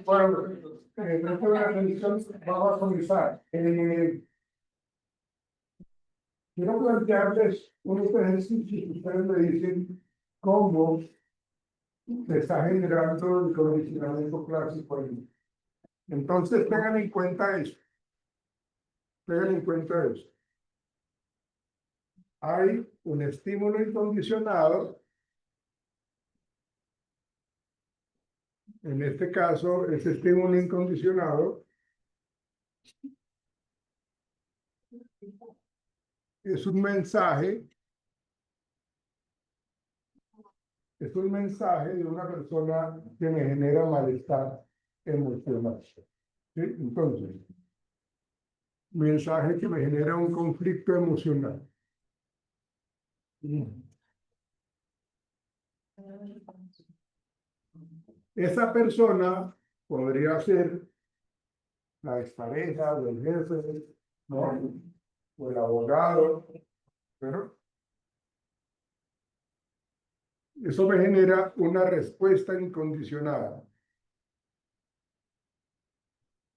Bueno, después de la revisión vamos a comenzar. Quiero plantearles un ejercicio y ustedes me dicen cómo se está generando el condicionamiento clásico ahí. Entonces, tengan en cuenta esto. Tengan en cuenta esto. Hay un estímulo incondicionado. En este caso, ese estímulo incondicionado es un mensaje de una persona que me genera malestar emocional. ¿Sí? Entonces, mensaje que me genera un conflicto emocional. Esa persona podría ser la expareja, o el jefe, ¿no? O el abogado, ¿no? Eso me genera una respuesta incondicionada.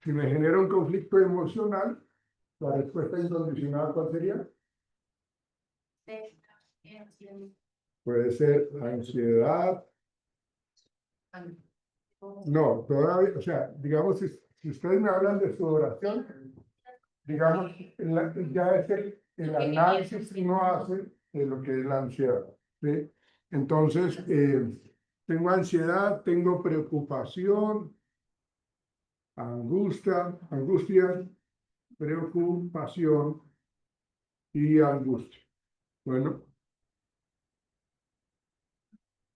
Si me genera un conflicto emocional, la respuesta incondicionada, ¿cuál sería? Puede ser ansiedad. No, todavía, o sea, digamos, si ustedes me hablan de su oración, digamos, ya es el análisis que uno hace de lo que es la ansiedad, ¿sí? Entonces, tengo ansiedad, tengo preocupación, angustia, preocupación y angustia. Bueno,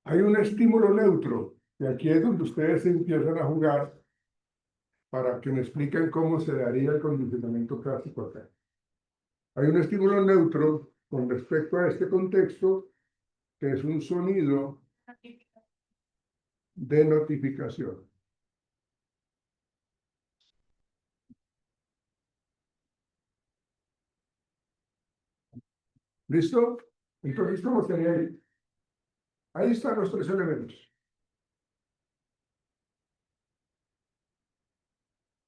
hay un estímulo neutro, y aquí es donde ustedes empiezan a jugar para que me expliquen cómo se daría el condicionamiento clásico acá. Hay un estímulo neutro con respecto a este contexto, que es un sonido de notificación. ¿Listo? Entonces, ¿cómo sería ahí? Ahí están los tres elementos.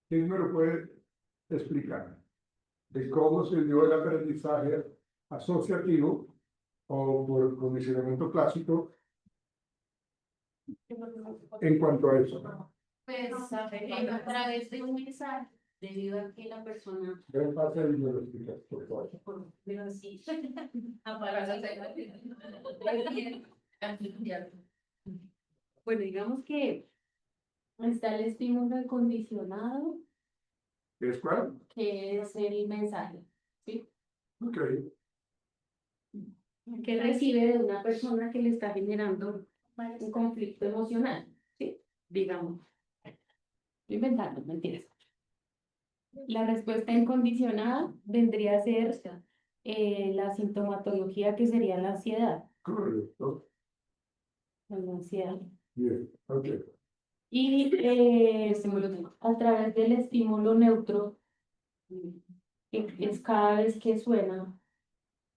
¿Quién me lo puede explicar? De cómo se dio el aprendizaje asociativo o por condicionamiento clásico en cuanto a eso. Pues a través de un mensaje, debido a que la persona. Gran parte de lo explicas, por favor. Pero sí. Bueno, digamos que está el estímulo incondicionado, ¿Es cuál? que es el mensaje, ¿sí? Ok. Que recibe de una persona que le está generando un conflicto emocional, ¿sí? Digamos. Estoy inventando, mentiras. La respuesta incondicionada vendría a ser la sintomatología que sería la ansiedad. Correcto. La ansiedad. Bien. Ok. Y a través del estímulo neutro, que es cada vez que suena,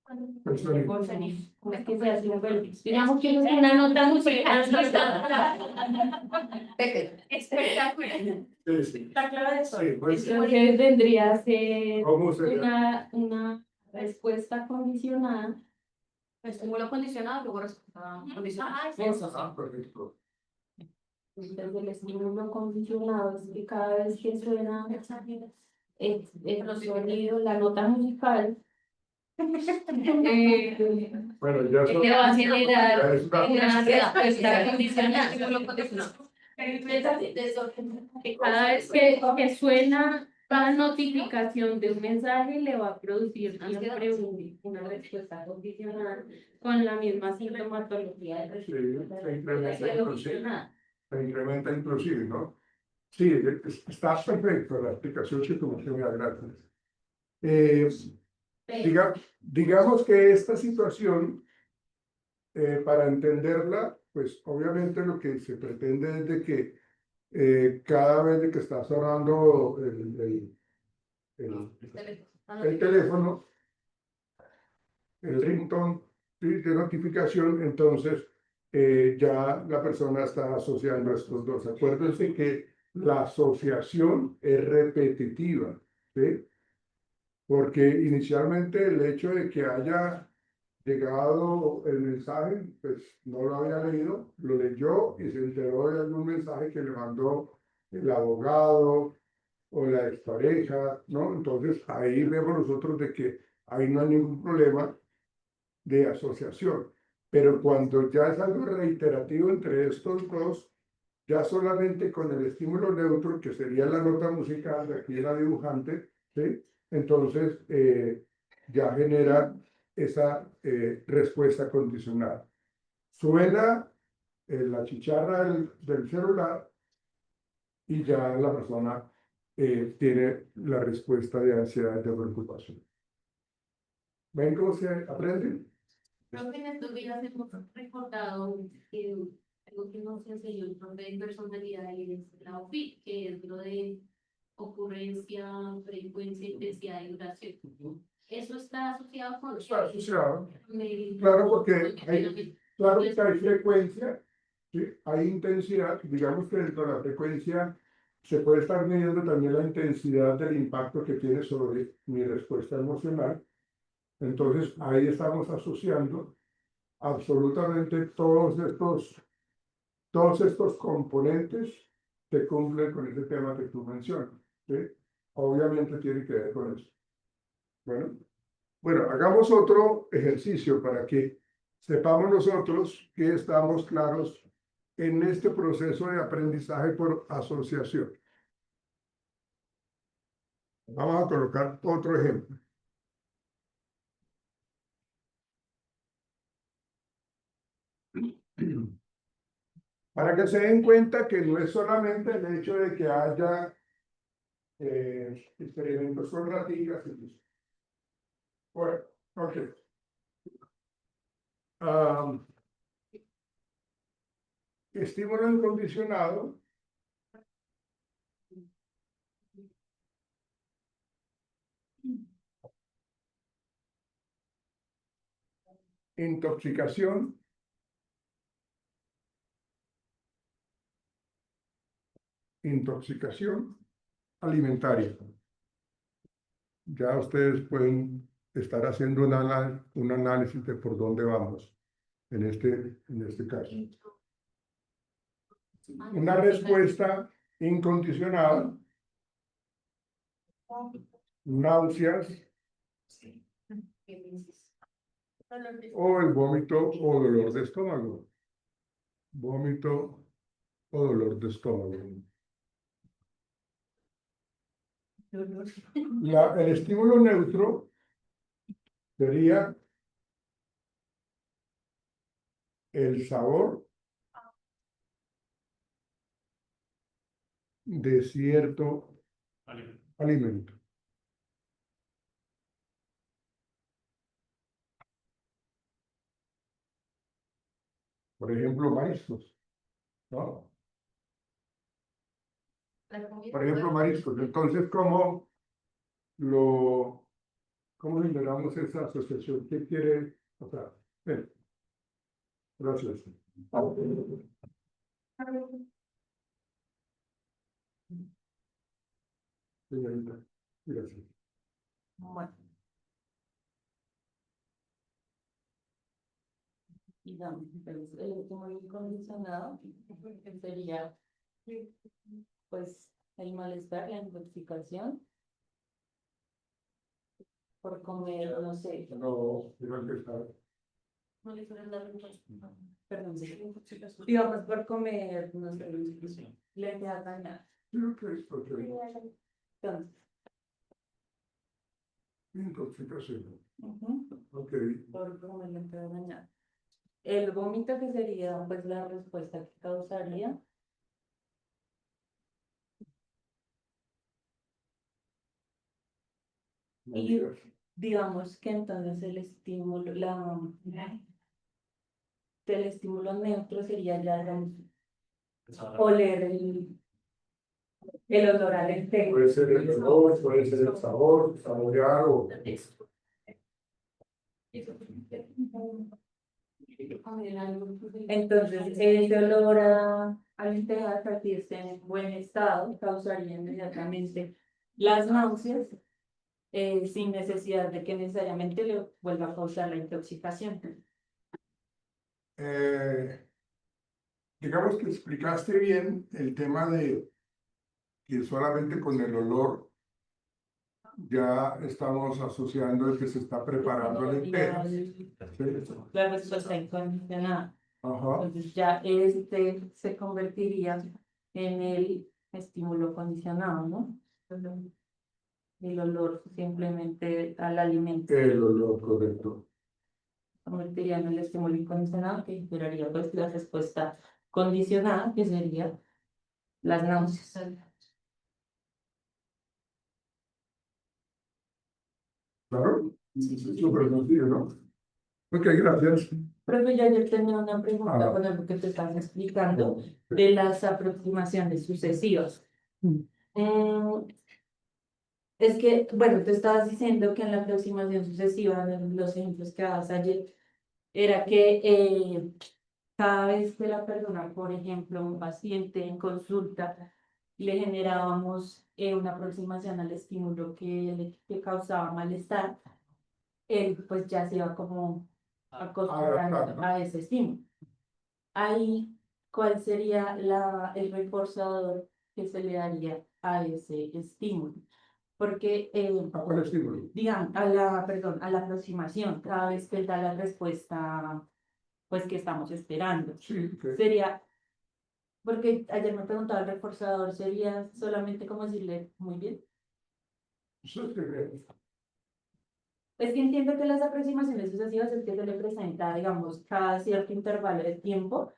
¿cómo es que se hace un verbo? Digamos que es una nota musical. Espectacular. Sí, sí. Está claro eso. Sí, pues, Entonces vendría a ser ¿cómo sería? una respuesta condicionada. Estímulo condicionado, luego respuesta condicionada. Eso. Ah, perfecto. Entonces el estímulo condicionado es que cada vez que suena el sonido, la nota musical, Bueno, ya eso que va a generar es una- una respuesta condicionada. Que cada vez que suena la notificación de un mensaje le va a producir siempre una respuesta condicional con la misma sintomatología de Sí, se incrementa condicionada. se incrementa inclusive, ¿no? Sí, está perfecto la explicación que tú me das, gracias. Digamos que esta situación, para entenderla, pues obviamente lo que se pretende es de que cada vez de que está sonando el teléfono, el ringtone, ¿sí?, de notificación, entonces ya la persona está asociando estos dos. Acuérdense que la asociación es repetitiva, ¿sí? Porque inicialmente el hecho de que haya llegado el mensaje, pues no lo había leído, lo leyó y se enteró de algún mensaje que le mandó el abogado o la expareja, ¿no? Entonces ahí vemos nosotros de que ahí no hay ningún problema de asociación. Pero cuando ya es algo reiterativo entre estos dos, ya solamente con el estímulo neutro, que sería la nota musical, de aquí la dibujante, ¿sí?, entonces ya genera esa respuesta condicional. Suena la chicharra del celular y ya la persona tiene la respuesta de ansiedad, de preocupación. ¿Ven cómo se aprende? Creo que en estos días hemos recordado que algo que nos enseñó el profe de personalidad es la OFI, que es lo de ocurrencia, frecuencia, intensidad y duración. Eso está asociado con Está asociado. el- Claro, porque claro que hay frecuencia, ¿sí?, hay intensidad. Digamos que dentro de la frecuencia se puede estar midiendo también la intensidad del impacto que tiene sobre mi respuesta emocional. Entonces ahí estamos asociando absolutamente todos estos componentes que cumplen con ese tema que tú mencionas, ¿sí? Obviamente tiene que ver con eso. Bueno, hagamos otro ejercicio para que sepamos nosotros que estamos claros en este proceso de aprendizaje por asociación. Vamos a colocar otro ejemplo. Para que se den cuenta que no es solamente el hecho de que haya experimentos con raticas. Bueno, ok. Estímulo incondicionado. Intoxicación. Intoxicación alimentaria. Ya ustedes pueden estar haciendo un análisis de por dónde vamos en este caso. Una respuesta incondicionada, náuseas o el vómito o dolor de estómago. Vómito o dolor de estómago. El estímulo neutro sería el sabor de cierto alimento. Por ejemplo, mariscos, ¿no? Por ejemplo, mariscos. Entonces, ¿cómo generamos esa asociación? ¿Qué quiere? O sea, ven. Gracias. Señorita, gracias. Bueno, digamos, entonces, el último incondicionado que sería, pues, el malestar, la intoxicación por comer, no sé, No, quiero empezar. perdón, sí, digamos, por comer, no sé, lentejas dañadas. Ok, ok. Entonces, Intoxicación. Ok. por comer lentejas dañadas. El vómito, que sería, pues, la respuesta que causaría. Y digamos que entonces el estímulo, el estímulo neutro sería ya oler el olor al lentejo. Puede ser el olor, puede ser el sabor, saborear o Entonces, ese olor a lentejas, si esté en buen estado, causaría inmediatamente las náuseas, sin necesidad de que necesariamente le vuelva a causar la intoxicación. eh, digamos que explicaste bien el tema de que solamente con el olor ya estamos asociando el que se está preparando lentejas. Sí. La respuesta incondicionada. Ajá. Entonces ya este se convertiría en el estímulo condicionado, ¿no? El olor simplemente al alimento El olor, correcto. convertiría en el estímulo incondicionado, que generaría pues la respuesta condicionada, que sería las náuseas. Claro, súper sencillo, ¿no? Ok, gracias. Profe, yo ayer tenía una pregunta Ah. con lo que te estás explicando de las aproximaciones sucesivas. Es que, bueno, te estabas diciendo que en la aproximación sucesiva, en los ejemplos que dabas ayer, era que cada vez que la persona, por ejemplo, un paciente en consulta, le generábamos una aproximación al estímulo que causaba malestar, él pues ya se iba como acostumbrando a ese estímulo. Ahí, ¿cuál sería el reforzador que se le daría a ese estímulo? Porque, ¿A cuál estímulo? digamos, perdón, a la aproximación, cada vez que él da la respuesta, pues que estamos esperando. Sí, ok. Sería, porque ayer me preguntaba el reforzador, sería solamente como decirle, muy bien. Eso es que Es que entiendo que las aproximaciones sucesivas es que se le presenta, digamos, cada cierto intervalo de tiempo,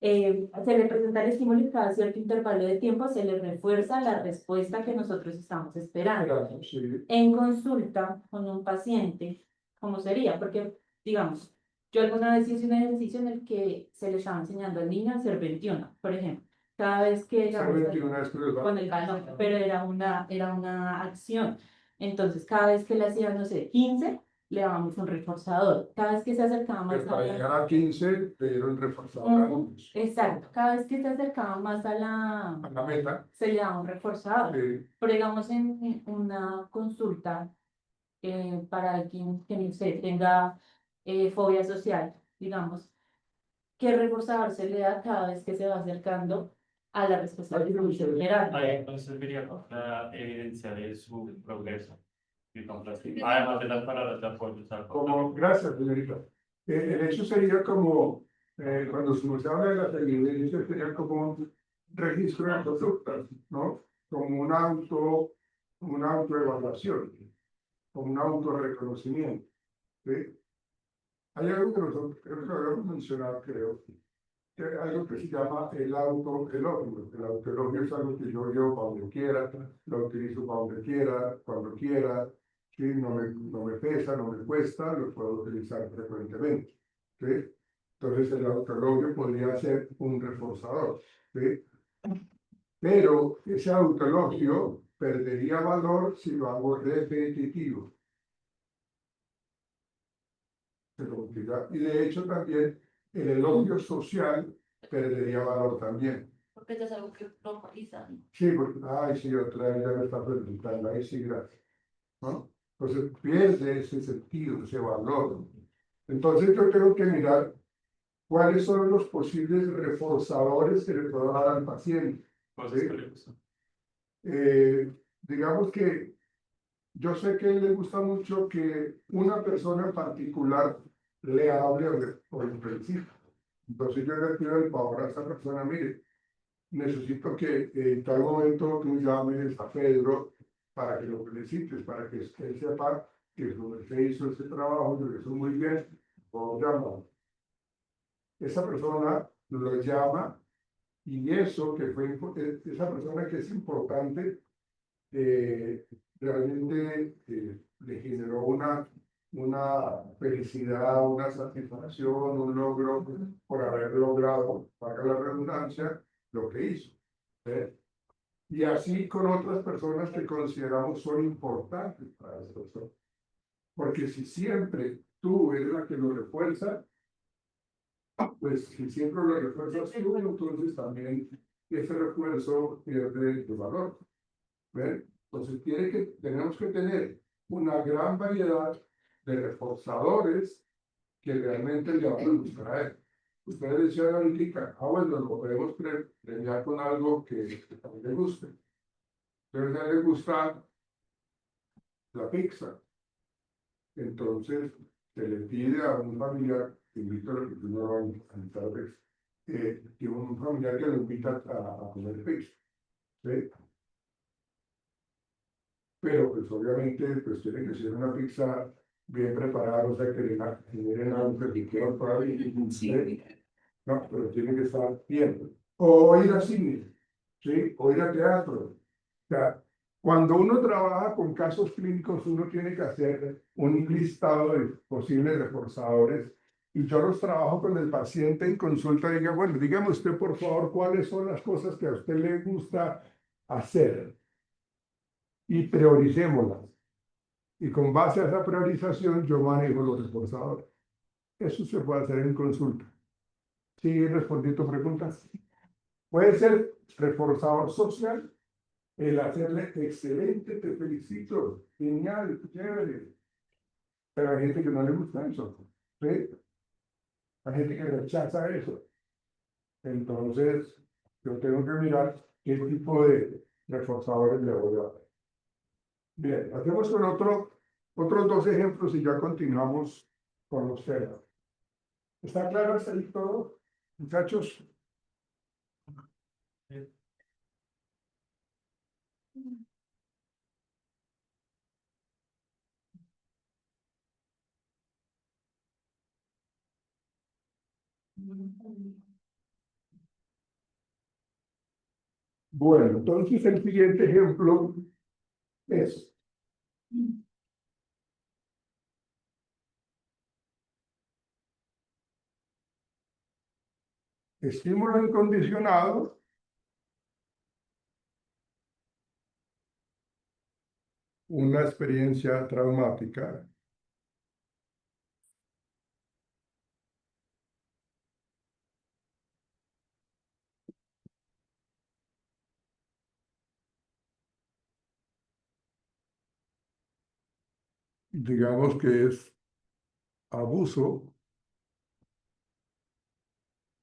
se le presenta el estímulo y cada cierto intervalo de tiempo se le refuerza la respuesta que nosotros estamos esperando. sí. En consulta con un paciente, ¿cómo sería? Porque, digamos, yo alguna vez hice un ejercicio en el que se le estaba enseñando al niño a hacer 21, por ejemplo. Cada vez que, Ser digamos, 21 es con el balón, pero era una acción. Entonces, cada vez que le hacía, no sé, 15, le dábamos un reforzador. Cada vez que se acercaba más Para llegar a 15, te dieron reforzador exacto, cada vez que se acercaba más a la meta. se le daba un reforzador. Sí. Pero digamos, en una consulta para alguien que no sé, tenga fobia social, digamos, ¿qué reforzador se le da cada vez que se va acercando a la respuesta que estamos esperando? Ahí entonces vería la evidencia de su progreso. Además de las palabras de apoyo. Como, gracias, señorita. El hecho sería como, cuando se habla de las evidencias, sería como un registro de conductas, ¿no? Como una autoevaluación, como un autorreconocimiento, ¿sí? Hay algo que nosotros creo que habíamos mencionado, creo, que hay algo que se llama el autoelogio. El autoelogio es algo que yo cuando quiera, lo utilizo cuando quiera, ¿sí? No me pesa, no me cuesta, lo puedo utilizar frecuentemente, ¿sí? Entonces el autoelogio podría ser un reforzador, ¿sí? Pero ese autoelogio perdería valor si lo hago repetitivo. Y de hecho también el elogio social perdería valor también. Porque ya es algo que normalizan. Sí, porque, ay, sí, otra vez ya me está preguntando, ahí sí, gracias, ¿no? Entonces pierde ese sentido, ese valor. Entonces yo tengo que mirar cuáles son los posibles reforzadores que le puedo dar al paciente. Cosas ¿Sí? que le gustan. Digamos que yo sé que a él le gusta mucho que una persona en particular le hable o le felicite. Entonces yo le pido el favor a esa persona, mire, necesito que en tal momento tú llames a Pedro para que lo felicites, para que él sepa que se hizo ese trabajo, que lo hizo muy bien, o llama. Esa persona lo llama y eso que fue, esa persona que es importante, realmente le generó una felicidad, una satisfacción, un logro por haber logrado, para la redundancia, lo que hizo. ¿Ves? Y así con otras personas que consideramos son importantes para nosotros. Porque si siempre tú eres la que lo refuerza, pues si siempre lo refuerzas tú, entonces también ese refuerzo pierde su valor. ¿Ven? Entonces tenemos que tener una gran variedad de reforzadores que realmente le van a gustar a él. Ustedes decían ahorita, bueno, lo podemos premiar con algo que también le guste. Entonces a él le gusta la pizza. Entonces se le pide a un familiar, invito a lo que no lo van a tal vez, que un familiar que lo invita a comer pizza. ¿Sí? Pero pues obviamente pues tiene que ser una pizza bien preparada, o sea que le generen algo que todavía. ¿Sí? No, pero tiene que estar bien. O ir a cine, ¿sí? O ir a teatro. O sea, cuando uno trabaja con casos clínicos, uno tiene que hacer un listado de posibles reforzadores. Y yo los trabajo con el paciente en consulta. Diga, bueno, dígame usted, por favor, cuáles son las cosas que a usted le gusta hacer. Y prioricémoslas. Y con base a esa priorización, yo manejo los reforzadores. Eso se puede hacer en consulta. ¿Sí respondí tu pregunta? Puede ser reforzador social, el hacerle excelente, te felicito, genial, chévere. Pero hay gente que no le gusta eso. ¿Sí? Hay gente que rechaza eso. Entonces, yo tengo que mirar qué tipo de reforzadores le voy a dar. Bien, hacemos con otros dos ejemplos y ya continuamos con los temas. ¿Está claro hasta ahí todo, muchachos? Bueno, entonces el siguiente ejemplo es estímulo incondicionado, una experiencia traumática, digamos que es abuso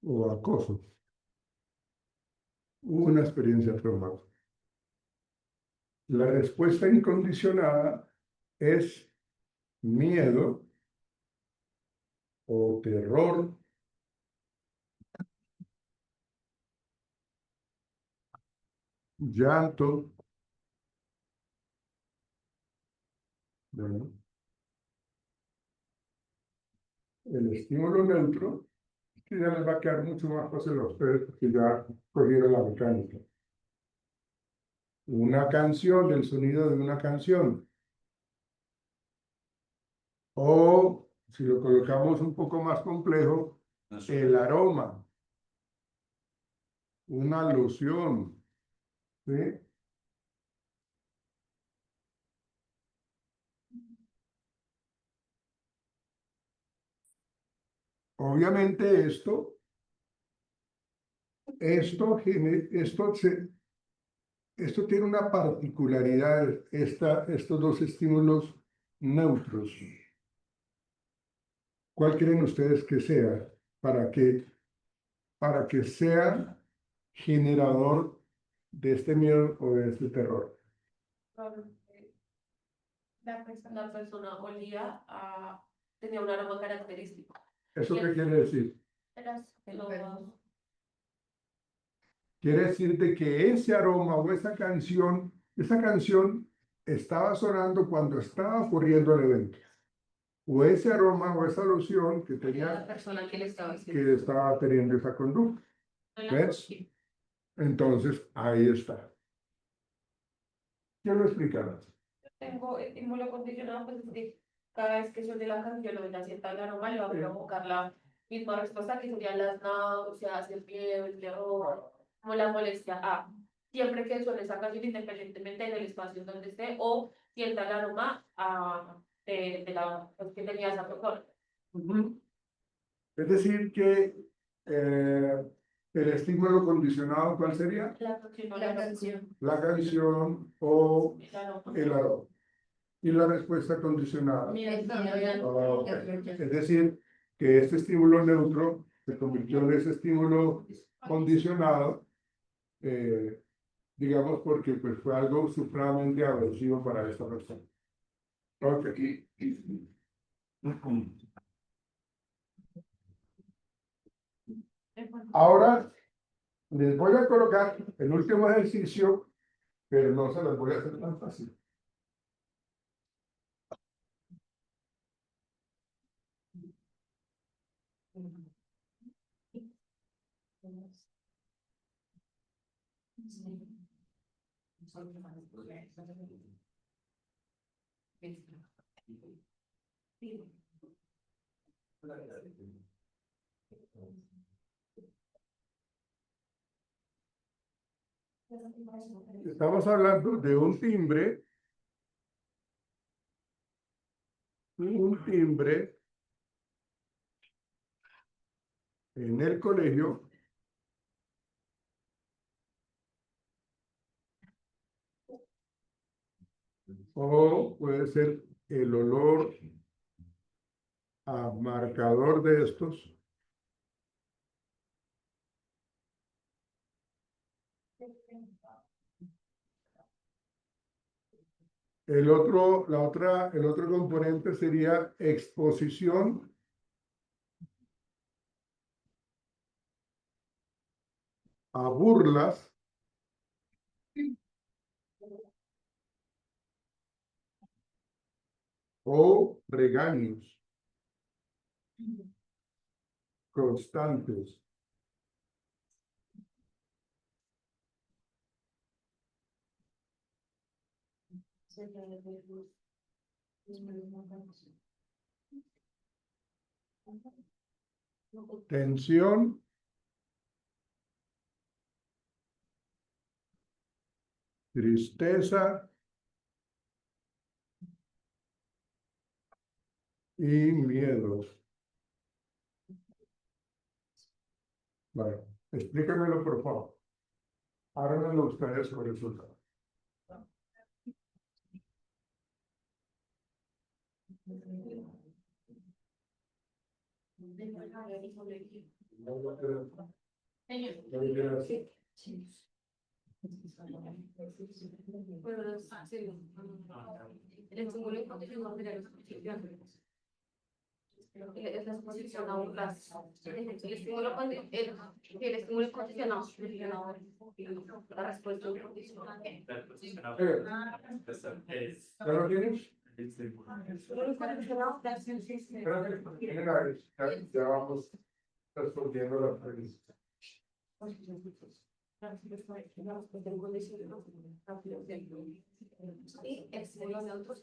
o acoso, una experiencia traumática. La respuesta incondicionada es miedo o terror, llanto, bueno, el estímulo neutro, que ya les va a quedar mucho más fácil a ustedes porque ya cogieron la mecánica. Una canción, el sonido de una canción. O, si lo colocamos un poco más complejo, el aroma, una loción, ¿sí? Obviamente esto tiene una particularidad, estos dos estímulos neutros. ¿Cuál creen ustedes que sea para que sea generador de este miedo o de este terror? La persona olía a, tenía un aroma característico. ¿Eso qué quiere decir? Quiere decir de que ese aroma o esa canción estaba sonando cuando estaba ocurriendo el evento. O ese aroma o esa loción que La tenía, persona que le estaba haciendo. que estaba teniendo esa conducta. ¿Ves? Entonces, ahí está. ¿Quién lo explicará? tengo estímulo condicionado, pues es que cada vez que suene la canción o la sienta la aroma, le va a provocar la misma respuesta que serían las náuseas, el miedo, el terror, como la molestia. Siempre que suene esa canción, independientemente del espacio donde esté, o sienta el aroma de la pues, que tenía esa persona. Ujú. Es decir, que el estímulo condicionado, ¿cuál sería? La canción. La canción o El aroma. el aroma. Y la respuesta condicionada. Ok. Es decir, que este estímulo neutro se convirtió en ese estímulo condicionado, digamos, porque pues, fue algo supremamente aversivo para esta persona. Ok. Ahora les voy a colocar el último ejercicio, pero no se los voy a hacer tan fácil. Estamos hablando de un timbre en el colegio o puede ser el olor a marcador de estos. El otro componente sería exposición a burlas o regaños constantes. Tensión tristeza y miedos. Bueno, explíquenmelo por favor. Háganmelo ustedes con el resultado. El estímulo incondicional de la exposición. Es la exposición a burlas. El estímulo incondicional la respuesta incondicional. ¿Ya lo tienes? Ya vamos respondiendo la pregunta. Y estímulo neutro.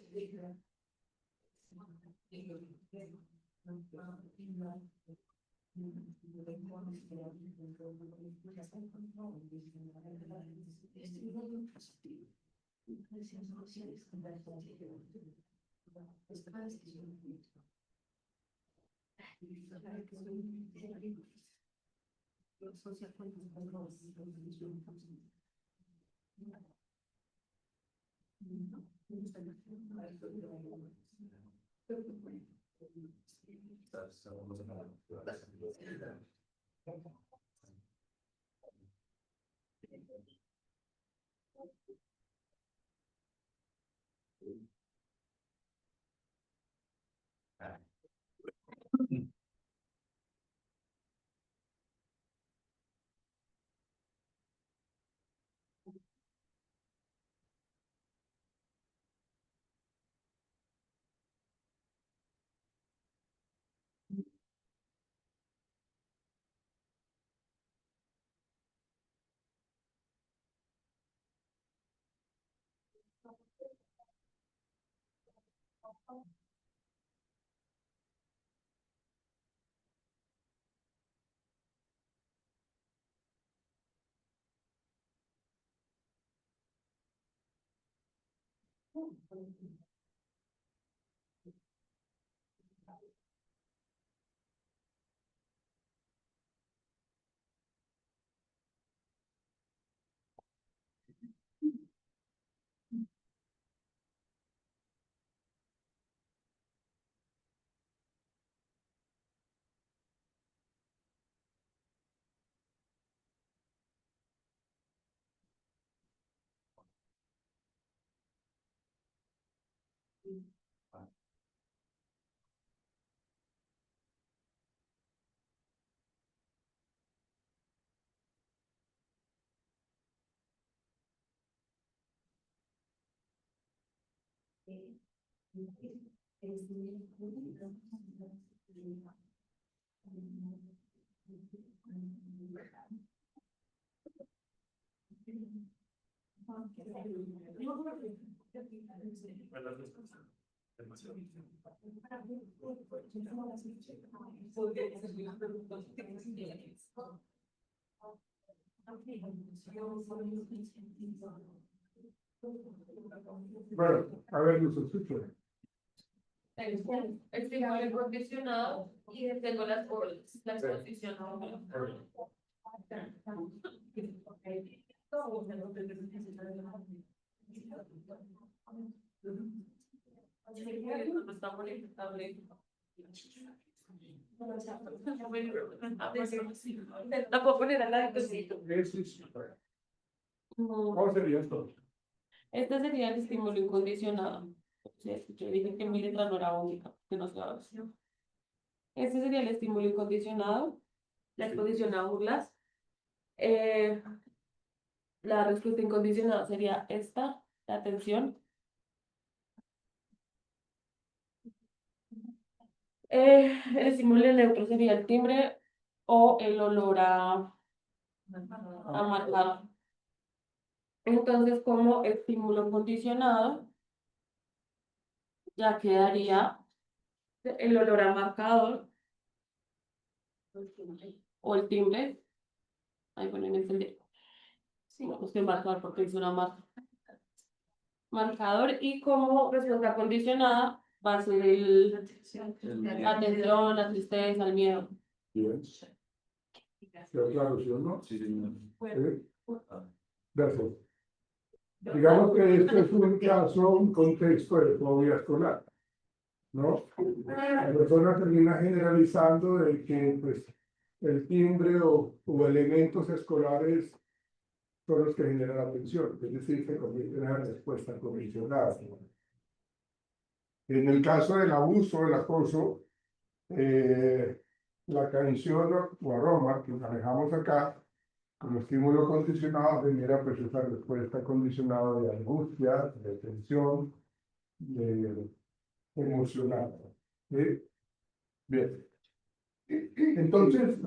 Bueno, a ver, los escucho. Estímulo incondicionado y tengo las condicionadas. La puedo poner a la ¿Cómo sería esto? Este sería el estímulo incondicionado. Sí, yo dije que mi letra no era única, que no se va a ver. Este sería el estímulo incondicionado, las condicionadas burlas. La respuesta incondicionada sería esta, la atención. El estímulo neutro sería el timbre o el olor a marcado. Entonces, como estímulo condicionado, ya quedaría el olor a marcador o el timbre. Ahí ponen entender. Sí, usted marcador porque es una marca. Marcador y como respuesta condicionada va a ser la atención, la tristeza, el miedo. Bien. ¿Quedó claro, sí o no? Sí, señor. Gracias. Digamos que este es un caso, un contexto de fobia escolar, ¿no? La persona termina generalizando de que pues, el timbre o elementos escolares son los que generan atención, es decir, se convierte en una respuesta condicionada. En el caso del abuso, del acoso, la canción o aroma que manejamos acá, como estímulo condicionado, genera pues esa respuesta condicionada de angustia, de tensión, de emocional. ¿Sí? Bien. Entonces,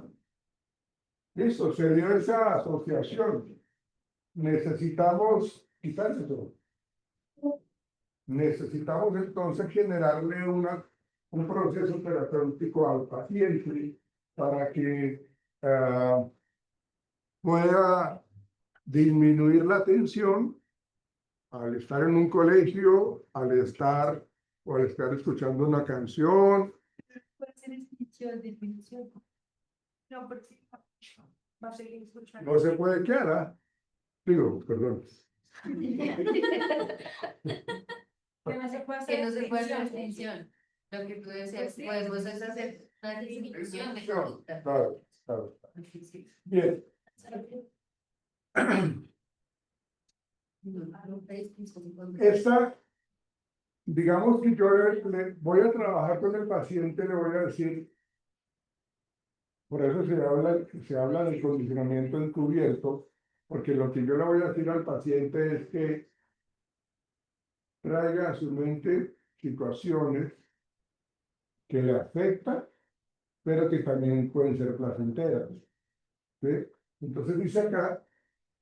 listo, se dio esa asociación. Necesitamos quitarse todo. Necesitamos entonces generarle un proceso terapéutico al paciente para que pueda disminuir la tensión al estar en un colegio, al estar escuchando una canción. Puede ser disminución. No, porque va a seguir escuchando. No se puede quedar, ¿ah? Digo, perdón. Que no se puede hacer Que no se puede hacer extinción. extinción. Lo que tú decías, podemos es hacer una disminución de Claro, conducta. claro. Bien. Esta, digamos que yo le voy a trabajar con el paciente, le voy a decir, por eso se habla del condicionamiento encubierto, porque lo que yo le voy a decir al paciente es que traiga a su mente situaciones que le afectan, pero que también pueden ser placenteras. ¿Sí? Entonces dice acá,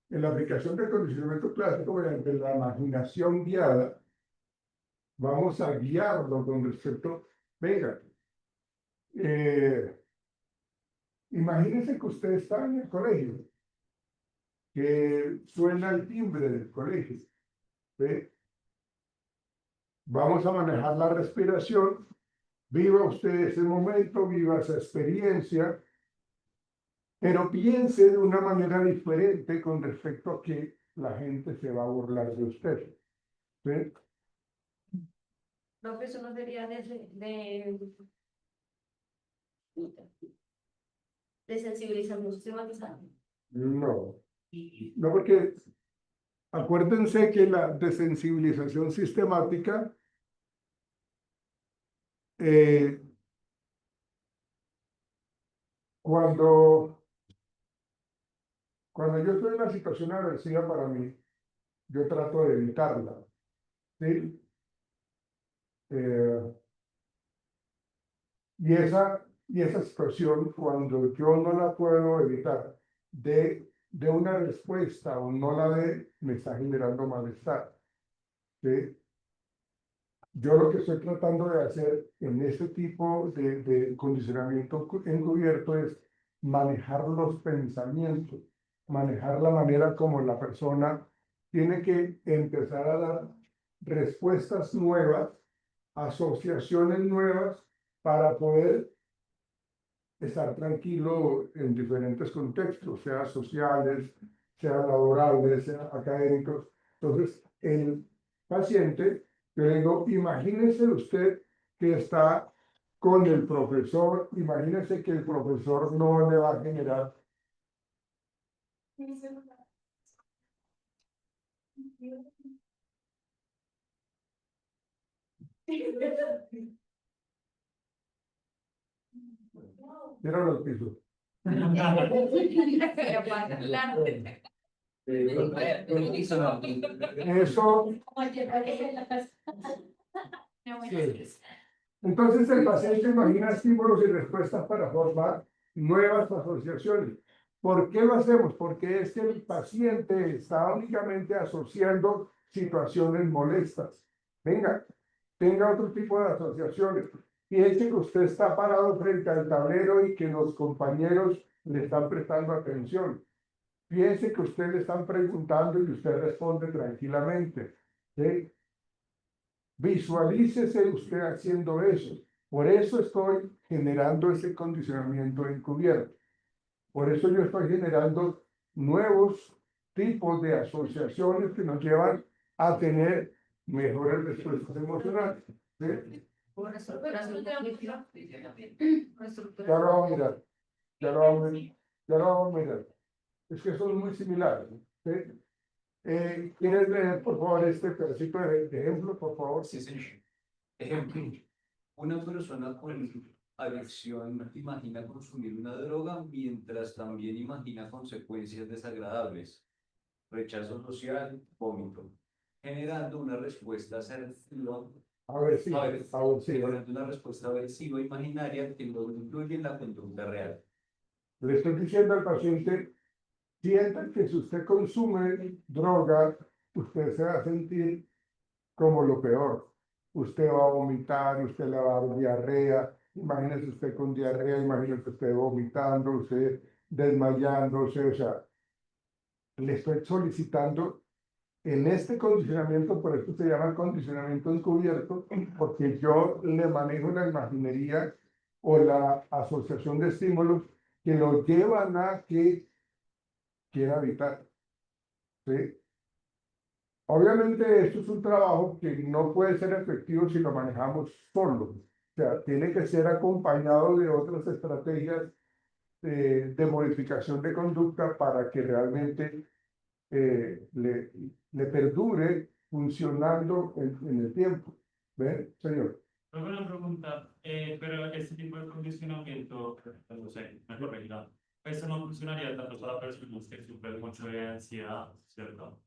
en la aplicación del condicionamiento clásico mediante la imaginación guiada, vamos a guiarlo con respecto, venga, imagínense que usted está en el colegio, que suena el timbre del colegio, ¿ve? Vamos a manejar la respiración, viva usted ese momento, viva esa experiencia, pero piense de una manera diferente con respecto a que la gente se va a burlar de usted, ¿ve? No, eso no sería De sensibilización sistematizada. No, no porque acuérdense que la desensibilización sistemática eh, cuando, cuando yo estoy en una situación agresiva para mí, yo trato de evitarla, ¿sí? Eh, y esa situación, cuando yo no la puedo evitar, de una respuesta o no la de, me está generando malestar, ¿sí? Yo lo que estoy tratando de hacer en este tipo de condicionamiento encubierto es manejar los pensamientos, manejar la manera como la persona tiene que empezar a dar respuestas nuevas, asociaciones nuevas para poder estar tranquilo en diferentes contextos, sea sociales, sea laborales, sea académicos. Entonces, el paciente, yo le digo, imagínese usted que está con el profesor, imagínese que el profesor no le va a generar. Tíralo al piso. Eso, sí. Entonces el paciente imagina estímulos y respuestas para formar nuevas asociaciones. ¿Por qué lo hacemos? Porque es que el paciente está únicamente asociando situaciones molestas. Venga, tenga otro tipo de asociaciones. Piense que usted está parado frente al tablero y que los compañeros le están prestando atención. Piense que usted le están preguntando y usted responde tranquilamente. ¿Sí? Visualícese usted haciendo eso. Por eso estoy generando ese condicionamiento encubierto. Por eso yo estoy generando nuevos tipos de asociaciones que nos llevan a tener mejores respuestas emocionales. ¿Sí? Ya lo vamos a mirar. Ya lo vamos a mirar. Ya lo vamos a mirar. Es que son muy similares. ¿Sí? ¿Quieres leer, por favor, este pedacito de ejemplo, por favor? Sí, señor. Ejemplo, una persona con adicción imagina consumir una droga mientras también imagina consecuencias desagradables, rechazo social, vómito, generando una respuesta asertiva, A ver, sí, sí. generando una respuesta aversiva imaginaria que no incluye en la conducta real. Le estoy diciendo al paciente, sienta que si usted consume droga, usted se va a sentir como lo peor. Usted va a vomitar, usted le va a dar diarrea. Imagínese usted con diarrea, imagínese usted vomitando, usted desmayándose. O sea, le estoy solicitando en este condicionamiento, por eso se llama condicionamiento encubierto, porque yo le manejo la imaginería o la asociación de estímulos que lo llevan a que quiera evitar. ¿Sí? Obviamente esto es un trabajo que no puede ser efectivo si lo manejamos solo. O sea, tiene que ser acompañado de otras estrategias de modificación de conducta para que realmente le perdure funcionando en el tiempo. ¿Ve, señor? Tengo una pregunta, pero este tipo de condicionamiento, no sé, me corregirá, eso no funcionaría tanto para personas que sufren mucho de ansiedad, ¿cierto?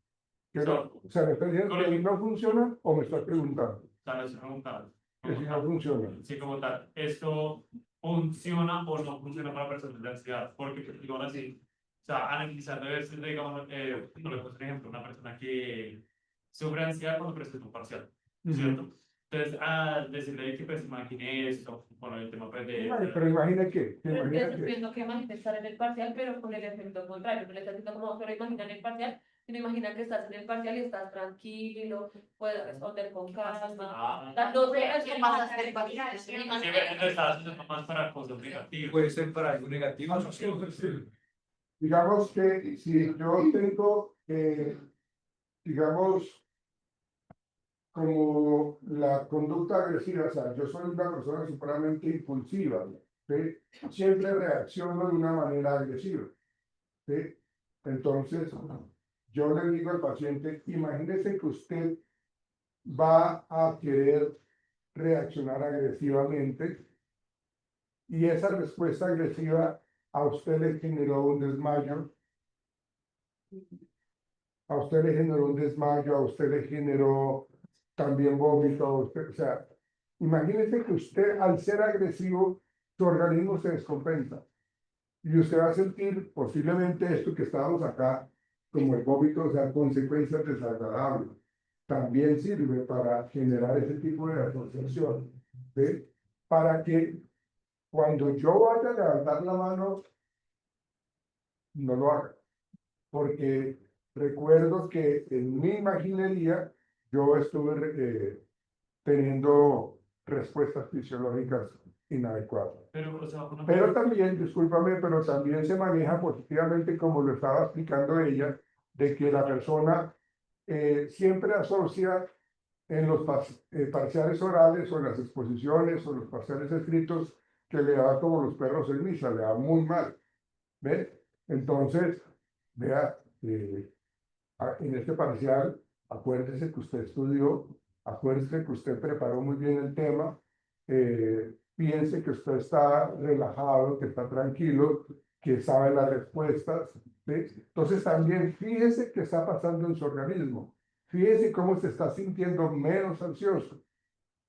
Que no, o sea, ¿me está diciendo que no funciona o me está preguntando? Tal vez preguntar, Que si no funciona. sí, como tal, ¿esto funciona o no funciona para personas de ansiedad? Porque, digo así, o sea, analizando esto, digamos, por ejemplo, una persona que sufre ansiedad cuando presenta un parcial, ¿cierto? Entonces, al decirle que pues imagine esto, bueno, el tema pues Pero imagina que, Pero imagina estoy que, viendo que manifestar en el parcial, pero con el efecto contrario. No le estás diciendo como solo imagina en el parcial, sino imagina que estás en el parcial y estás tranquilo, puedes responder con calma. Las dos reglas que vas a hacer el parcial. sí, pero entonces estaba haciendo más para cosas negativas. Puede ser para algo negativo. digamos que si yo tengo, digamos, como la conducta agresiva, o sea, yo soy una persona supremamente impulsiva, ¿sí? Siempre reacciono de una manera agresiva, ¿sí? Entonces, yo le digo al paciente, imagínese que usted va a querer reaccionar agresivamente y esa respuesta agresiva a usted le generó un desmayo, a usted le generó un desmayo, a usted le generó también vómito, a usted, o sea, imagínese que usted al ser agresivo, su organismo se descompensa y usted va a sentir posiblemente esto que estábamos acá, como el vómito, o sea, consecuencias desagradables. También sirve para generar ese tipo de asociación, ¿sí? Para que cuando yo vaya a levantar la mano, no lo haga. Porque recuerdo que en mi imaginería yo estuve teniendo respuestas fisiológicas inadecuadas. Pero, o sea, uno Pero también, discúlpame, pero también se maneja positivamente, como lo estaba explicando ella, de que la persona siempre asocia en los parciales orales o en las exposiciones o los parciales escritos que le da como los perros en misa, le da muy mal. ¿Ve? Entonces, vea, en este parcial, acuérdese que usted estudió, acuérdese que usted preparó muy bien el tema, piense que usted está relajado, que está tranquilo, que sabe las respuestas, ¿sí? Entonces también fíjese qué está pasando en su organismo, fíjese cómo se está sintiendo menos ansioso.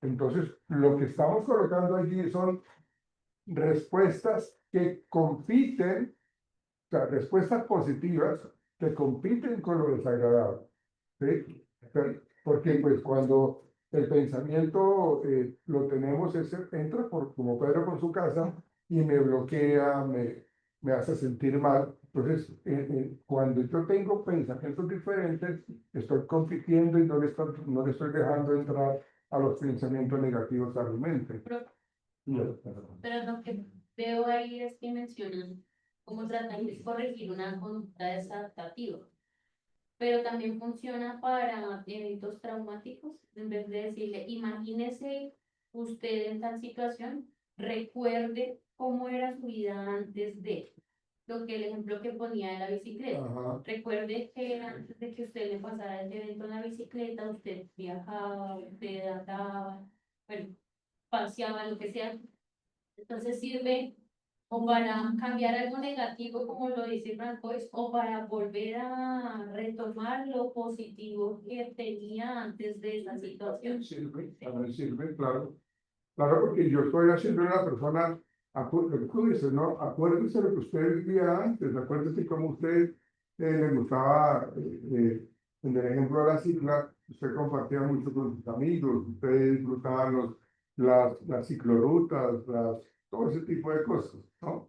Entonces, lo que estamos colocando allí son respuestas que compiten, o sea, respuestas positivas que compiten con lo desagradable, ¿sí? Porque pues cuando el pensamiento lo tenemos, entra por, como Pedro por su casa y me bloquea, me hace sentir mal. Entonces, cuando yo tengo pensamientos diferentes, estoy compitiendo y no le estoy dejando entrar a los pensamientos negativos a mi mente. Pero lo que veo ahí es que mencionan cómo tratar de corregir una conducta desadaptativa, pero también funciona para eventos traumáticos. En vez de decirle, imagínese usted en tal situación, recuerde cómo era su vida antes de lo que el ejemplo que ponía de la bicicleta. Ajá. Recuerde que antes de que usted le pasara el evento en la bicicleta, usted viajaba, usted andaba, bueno, paseaba, lo que sea. Entonces sirve o para cambiar algo negativo, como lo dice Francois, o para volver a retomar lo positivo que tenía antes de esa situación. Sirve, también sirve, claro. Claro, porque yo estoy haciendo una persona, lo que tú dices, ¿no? Acuérdese de lo que usted vivía antes, acuérdese cómo usted le gustaba, en el ejemplo de la cicla, usted compartía mucho con sus amigos, usted disfrutaba las ciclorutas, todo ese tipo de cosas, ¿no?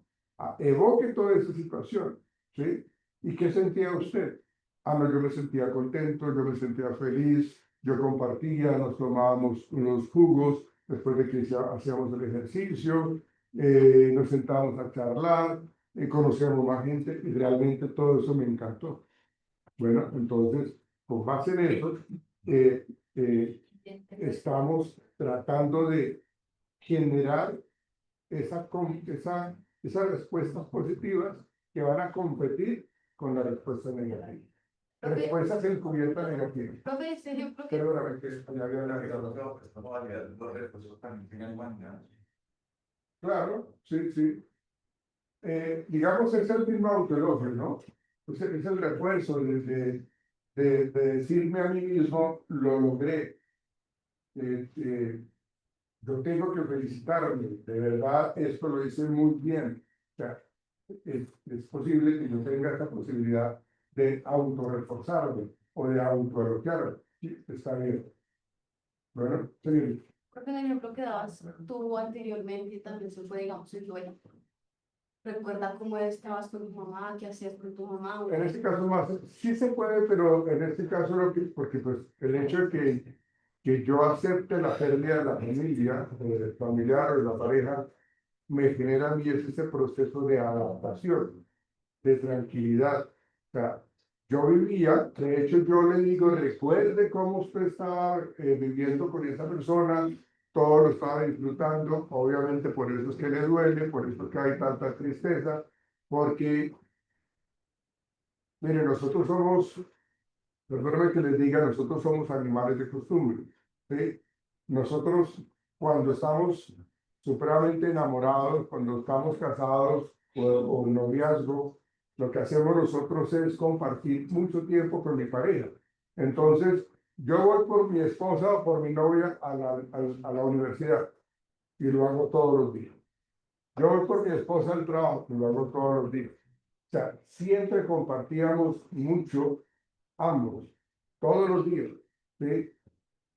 Evoque toda esa situación, ¿sí? ¿Y qué sentía usted? No, yo me sentía contento, yo me sentía feliz, yo compartía, nos tomábamos unos jugos después de que hacíamos el ejercicio, nos sentábamos a charlar, conocíamos más gente y realmente todo eso me encantó. Bueno, entonces, con base en eso, eh, estamos tratando de generar esas respuestas positivas que van a competir con la respuesta negativa. Respuestas encubiertas negativas. Profe, ese ejemplo que Perdóname que ya había agregado. Claro, sí, sí. Digamos, es el mismo autoelogio, ¿no? Es el refuerzo de decirme a mí mismo, lo logré. Yo tengo que felicitarme, de verdad, esto lo hice muy bien. O sea, es posible que yo tenga esta posibilidad de autorreforzarme o de autoelogiarme. Sí, está bien. Bueno, sí, Porque en el ejemplo que dabas tú anteriormente también se fue, digamos, el duelo. Recuerda cómo estabas con tu mamá, qué hacías con tu mamá. en este caso más, sí se puede, pero en este caso porque pues el hecho de que yo acepte la pérdida de la familia, del familiar o de la pareja, me genera a mí ese proceso de adaptación, de tranquilidad. O sea, yo vivía, de hecho yo le digo, recuerde cómo usted estaba viviendo con esa persona, todo lo estaba disfrutando, obviamente por eso es que le duele, por eso es que hay tanta tristeza, porque, mire, nosotros somos, perdónenme que les diga, nosotros somos animales de costumbre, ¿sí? Nosotros cuando estamos supremamente enamorados, cuando estamos casados o en noviazgo, lo que hacemos nosotros es compartir mucho tiempo con mi pareja. Entonces, yo voy por mi esposa o por mi novia a la universidad y lo hago todos los días. Yo voy por mi esposa al trabajo y lo hago todos los días. O sea, siempre compartíamos mucho ambos, todos los días, ¿sí?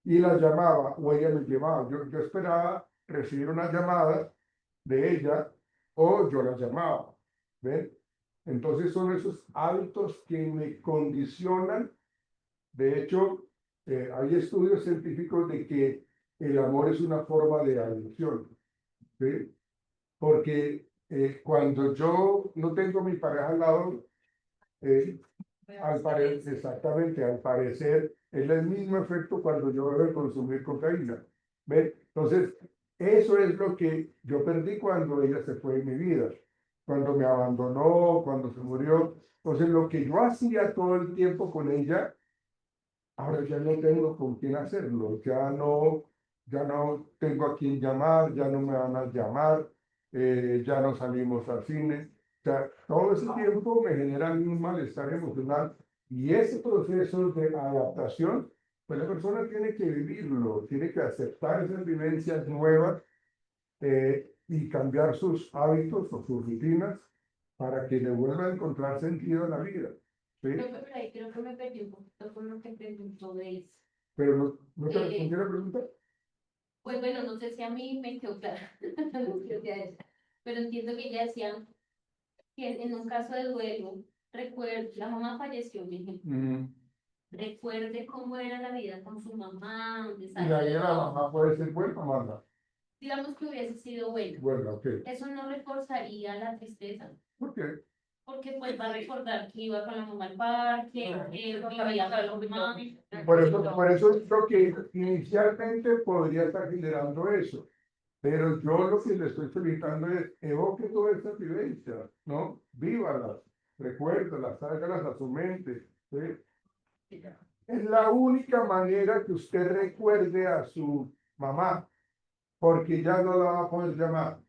Y la llamaba o ella me llamaba. Yo esperaba recibir una llamada de ella o yo la llamaba, ¿ven? Entonces son esos hábitos que me condicionan. De hecho, hay estudios científicos de que el amor es una forma de adicción, ¿sí? Porque cuando yo no tengo mi pareja al lado, eh, exactamente, al parecer, es el mismo efecto cuando yo debo de consumir cocaína. ¿Ven? Entonces, eso es lo que yo perdí cuando ella se fue de mi vida, cuando me abandonó, cuando se murió. Entonces, lo que yo hacía todo el tiempo con ella, ahora ya no tengo con quién hacerlo, ya no tengo a quién llamar, ya no me van a llamar, ya no salimos al cine. O sea, todo ese tiempo me genera un malestar emocional y ese proceso de adaptación, pues la persona tiene que vivirlo, tiene que aceptar esas vivencias nuevas y cambiar sus hábitos o sus rutinas para que le vuelva a encontrar sentido en la vida. ¿Sí? Creo que por ahí creo que me perdí un poquito con lo que preguntó de eso. Pero no te Eh, respondí la pregunta. Pues bueno, no sé si a mí me quedó claro, no creo que a ella, pero entiendo que ella decía que en un caso de duelo, recuerde, la mamá falleció, mi ejemplo, recuerde cómo era la vida con su mamá, dónde Y ahí la salía, mamá puede ser buena o mala. digamos que hubiese sido bueno. Bueno, ok. Eso no reforzaría la tristeza, ¿Por qué? porque pues va a recordar que iba con la mamá al parque, que vivía con la mamá. Por eso es lo que inicialmente podría estar generando eso. Pero yo lo que le estoy solicitando es evoque todas estas vivencias, ¿no? Vívalas, recuérdalas, tráigalas a su mente, ¿sí? Es la única manera que usted recuerde a su mamá, porque ya no la va a poder llamar,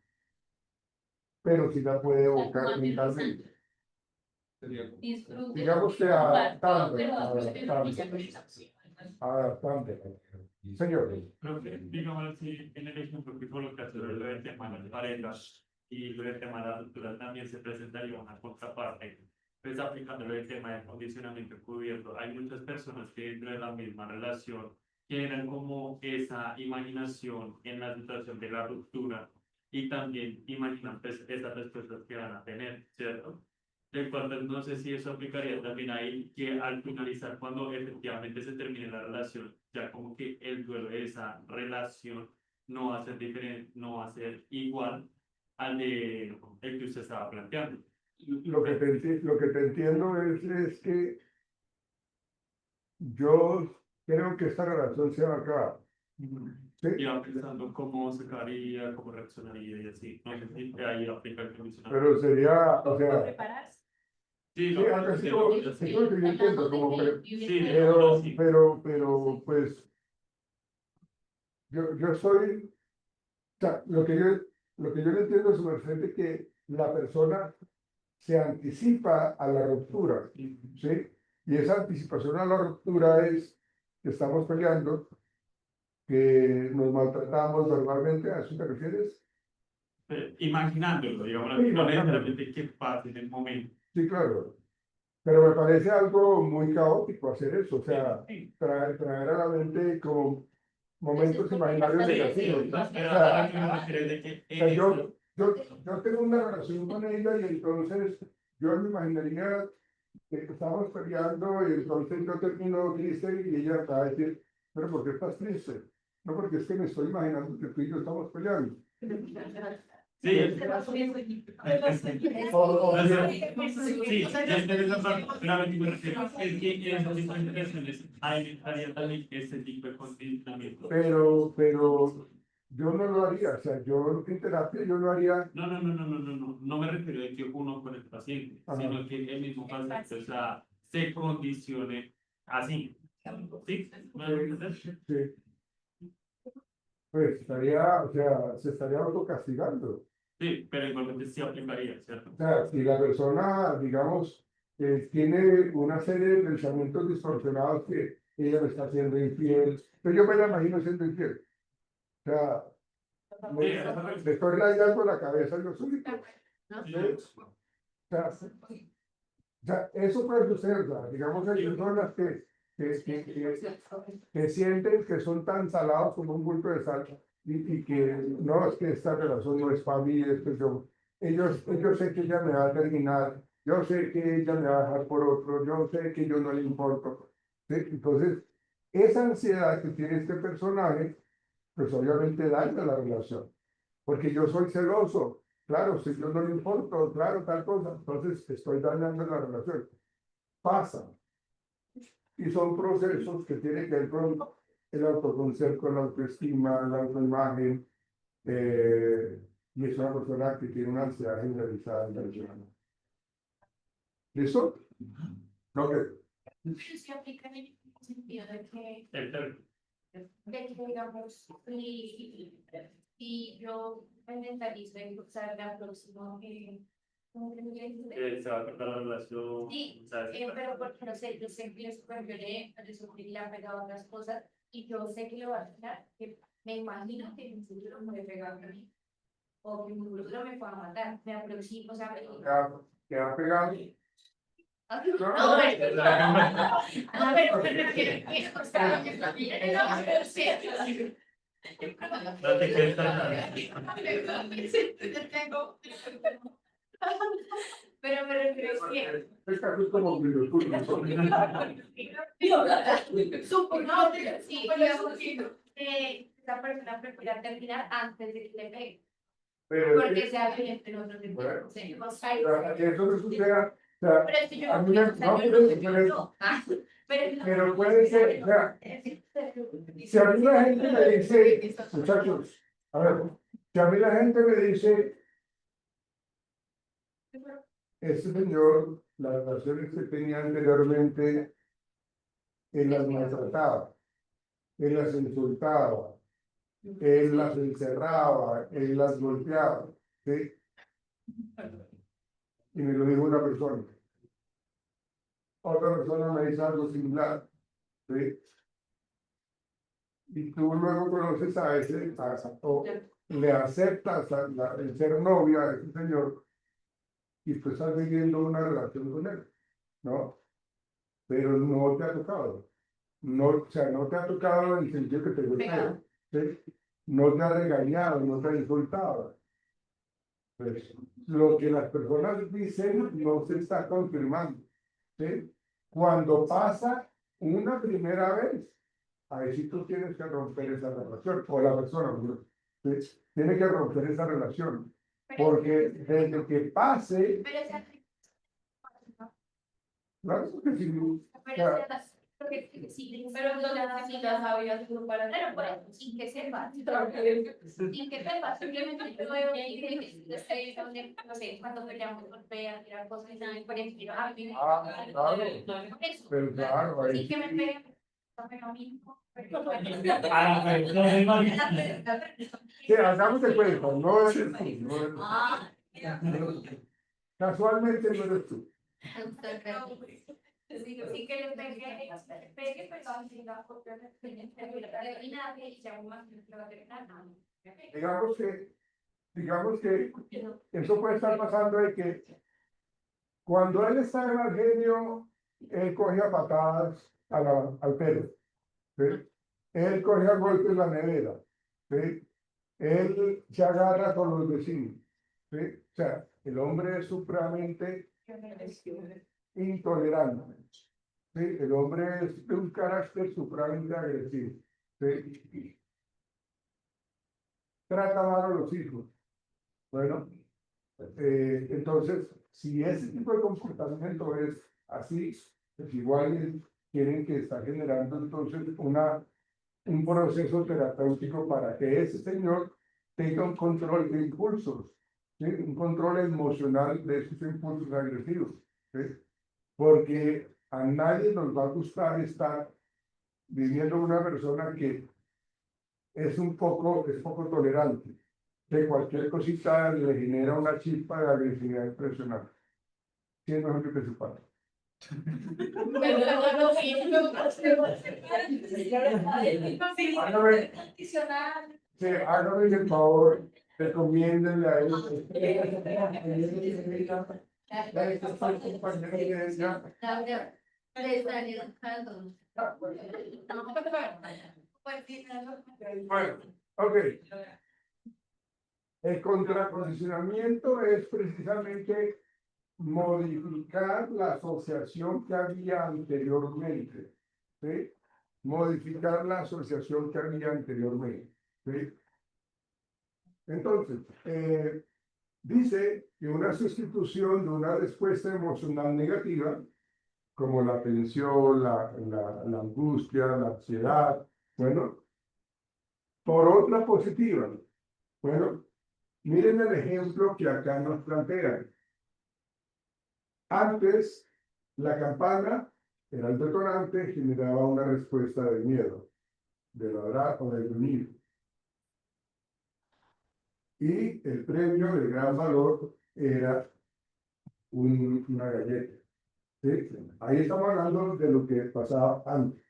pero sí la puede evocar mentalmente. Disfrute, Digamos que compartió, pero adaptante. Señor. Creo que, digamos así, en el ejemplo que colocaste, lo del tema de las parejas y lo del tema de la ruptura, también se presentaría una contraparte, pues aplicando el tema del condicionamiento cubierto. Hay muchas personas que dentro de la misma relación generan como esa imaginación en la situación de la ruptura y también imaginan pues, esas respuestas que van a tener, ¿cierto? Del cual pues, no sé si eso aplicaría también ahí, que al finalizar, cuando efectivamente se termine la relación, ya como que el duelo de esa relación no va a ser diferente, no va a ser igual al de el que usted estaba planteando. Lo que te entiendo es que yo creo que esta relación se va a acabar. ¿Sí? Iba pensando cómo se acabaría, cómo reaccionaría y así. No sé si ahí aplica el condicionamiento. Pero sería, o sea, Prepararse. Sí, sí, no, algo así sí, como, sí, es lo que yo entiendo, como, sí, pero, pues, yo soy, o sea, lo que yo le entiendo es su merced de que la persona se anticipa a la ruptura, ¿sí? Y esa anticipación a la ruptura es que estamos peleando, que nos maltratamos verbalmente, ¿a eso te refieres? imaginándolo, digamos, Sí, no imaginándolo. necesariamente que pase en el momento. Sí, claro. Pero me parece algo muy caótico hacer eso, o sea, Sí, traer a la mente como momentos imaginarios negativos. ¿No? Pero O sea, ahora que me refiero de que o sea, yo tengo una relación con ella y entonces yo me imaginaría que estamos peleando y entonces yo termino triste y ella va a decir, pero ¿por qué estás triste? No, porque es que me estoy imaginando que tú y yo estamos peleando. sí, O bien, sí, ya entiendo esa parte, pero a lo que me refiero es que en ese tipo de interacciones hay estaría también ese tipo de condicionamiento. pero yo no lo haría, o sea, yo en terapia yo lo haría. No me refiero a que uno con el paciente, Ajá. sino que el mismo paciente, o sea, se condicione así. ¿Sí? ¿Me van a entender? Sí, pues estaría, o sea, se estaría autocastigando. Sí, pero igualmente sí aplicaría, ¿cierto? O sea, si la persona, digamos, tiene una serie de pensamientos distorsionados que ella me está haciendo infiel, pero yo me la imagino siendo infiel. O sea, Sí, eso es me estoy rayando la cabeza yo solito. sí, O sea, eso puede suceder, ¿verdad? Digamos, hay personas que sienten que son tan salados como un bulto de sal y que no, es que esta relación no es para mí, es que ellos sé que ella me va a terminar, yo sé que ella me va a dejar por otro, yo sé que yo no le importo. ¿Sí? Entonces, esa ansiedad que tiene este personaje, pues obviamente daña la relación, porque yo soy celoso, claro, si yo no le importo, claro, tal cosa, entonces estoy dañando la relación. Pasa, y son procesos que tienen que ver con el autoconcepto, la autoestima, la autoimagen, y es una persona que tiene una ansiedad generalizada en la persona. ¿Listo? No, Pero se aplica en el sentido el término. de que digamos, y yo me mentalizo en usar la próxima, ¿cómo que me dice? Se va a cortar la relación. Sí, ¿Sabes? pero porque no sé, yo sé que es súper violento, yo sé que le ha pegado a otras cosas, y yo sé que le va a pegar, que me imagino que en un futuro me puede pegar a mí, o que en un futuro me pueda matar, me aproximo, o sea, que ha pegado. no, No, pero me refiero a que, o sea, no, sí. No te quedes tan Pero me refiero a que esta es como un videojuego. no, sí, digamos que esa persona prefiera terminar antes de que le pegue, Pero porque sea violento en otro sentido. Bueno. Sí, o o sea, sea, que eso no suceda, o sea, pero es que yo a no mí pienso, o sea, yo no pero puede ser, o sea, si a mí la gente me dice, muchachos, a ver, si a mí la gente me dice, este señor, las relaciones que tenía anteriormente, él las maltrataba, él las insultaba, él las encerraba, él las golpeaba, ¿sí? Y me lo dijo una persona. Otra persona me dice algo similar, ¿sí? Y tú luego conoces a ese, o le aceptas el ser novia de ese señor, y tú estás viviendo una relación con él, ¿no? Pero no te ha tocado. No, o sea, no te ha tocado en el sentido que te golpea, ¿sí? No te ha regañado, no te ha insultado. Pues, lo que las personas dicen no se está confirmando, ¿sí? Cuando pasa una primera vez, ahí sí tú tienes que romper esa relación, o la persona, ¿no? ¿Sí? Tiene que romper esa relación, porque desde que pase, pero esa claro que sí, o pero sea, sí, Pero entonces si ya sabías tú para claro, por eso, sin que sepas, sin que sepas, simplemente yo veo que estoy donde, no sé, cuando peleamos, golpean, tirar cosas y nada, por ejemplo, a mí, claro, por eso, pero claro, ahí sí que me sí, peguen, pero a mí no, pero bueno. sí, hagamos de cuenta, no eres tú, no eres tú. Ah, Casualmente no eres tú. sí que le pegue, pero así la copia y nada, y ya más que lo va a terminar, no. Digamos que eso puede estar pasando de que cuando él está en el genio, él coge a patadas al pelo, ¿sí? Él coge a golpes la nevera, ¿sí? Él se agarra con los vecinos, ¿sí? O sea, el hombre es supremamente intolerante, ¿sí? El hombre es de un carácter supremamente agresivo, ¿sí? Trata mal a los hijos. Bueno, entonces, si ese tipo de comportamiento es así, pues igual tienen que estar generando entonces un proceso terapéutico para que ese señor tenga un control de impulsos, ¿sí? Un control emocional de esos impulsos agresivos, ¿sí? Porque a nadie nos va a gustar estar viviendo una persona que es poco tolerante, que cualquier cosita le genera una chispa de agresividad impresionante. Sí, es mejor que se pare. Hágame, sí, hágame el favor, recomiéndenle a él. Bueno, ok. El contraposicionamiento es precisamente modificar la asociación que había anteriormente, ¿sí? Modificar la asociación que había anteriormente, ¿sí? Entonces, dice que una sustitución de una respuesta emocional negativa, como la tensión, la angustia, la ansiedad, bueno, por otra positiva. Bueno, miren el ejemplo que acá nos plantean. Antes, la campana era el detonante, generaba una respuesta de miedo, de ladrar o de gruñir. Y el premio de gran valor era una galleta, ¿sí? Ahí estamos hablando de lo que pasaba antes.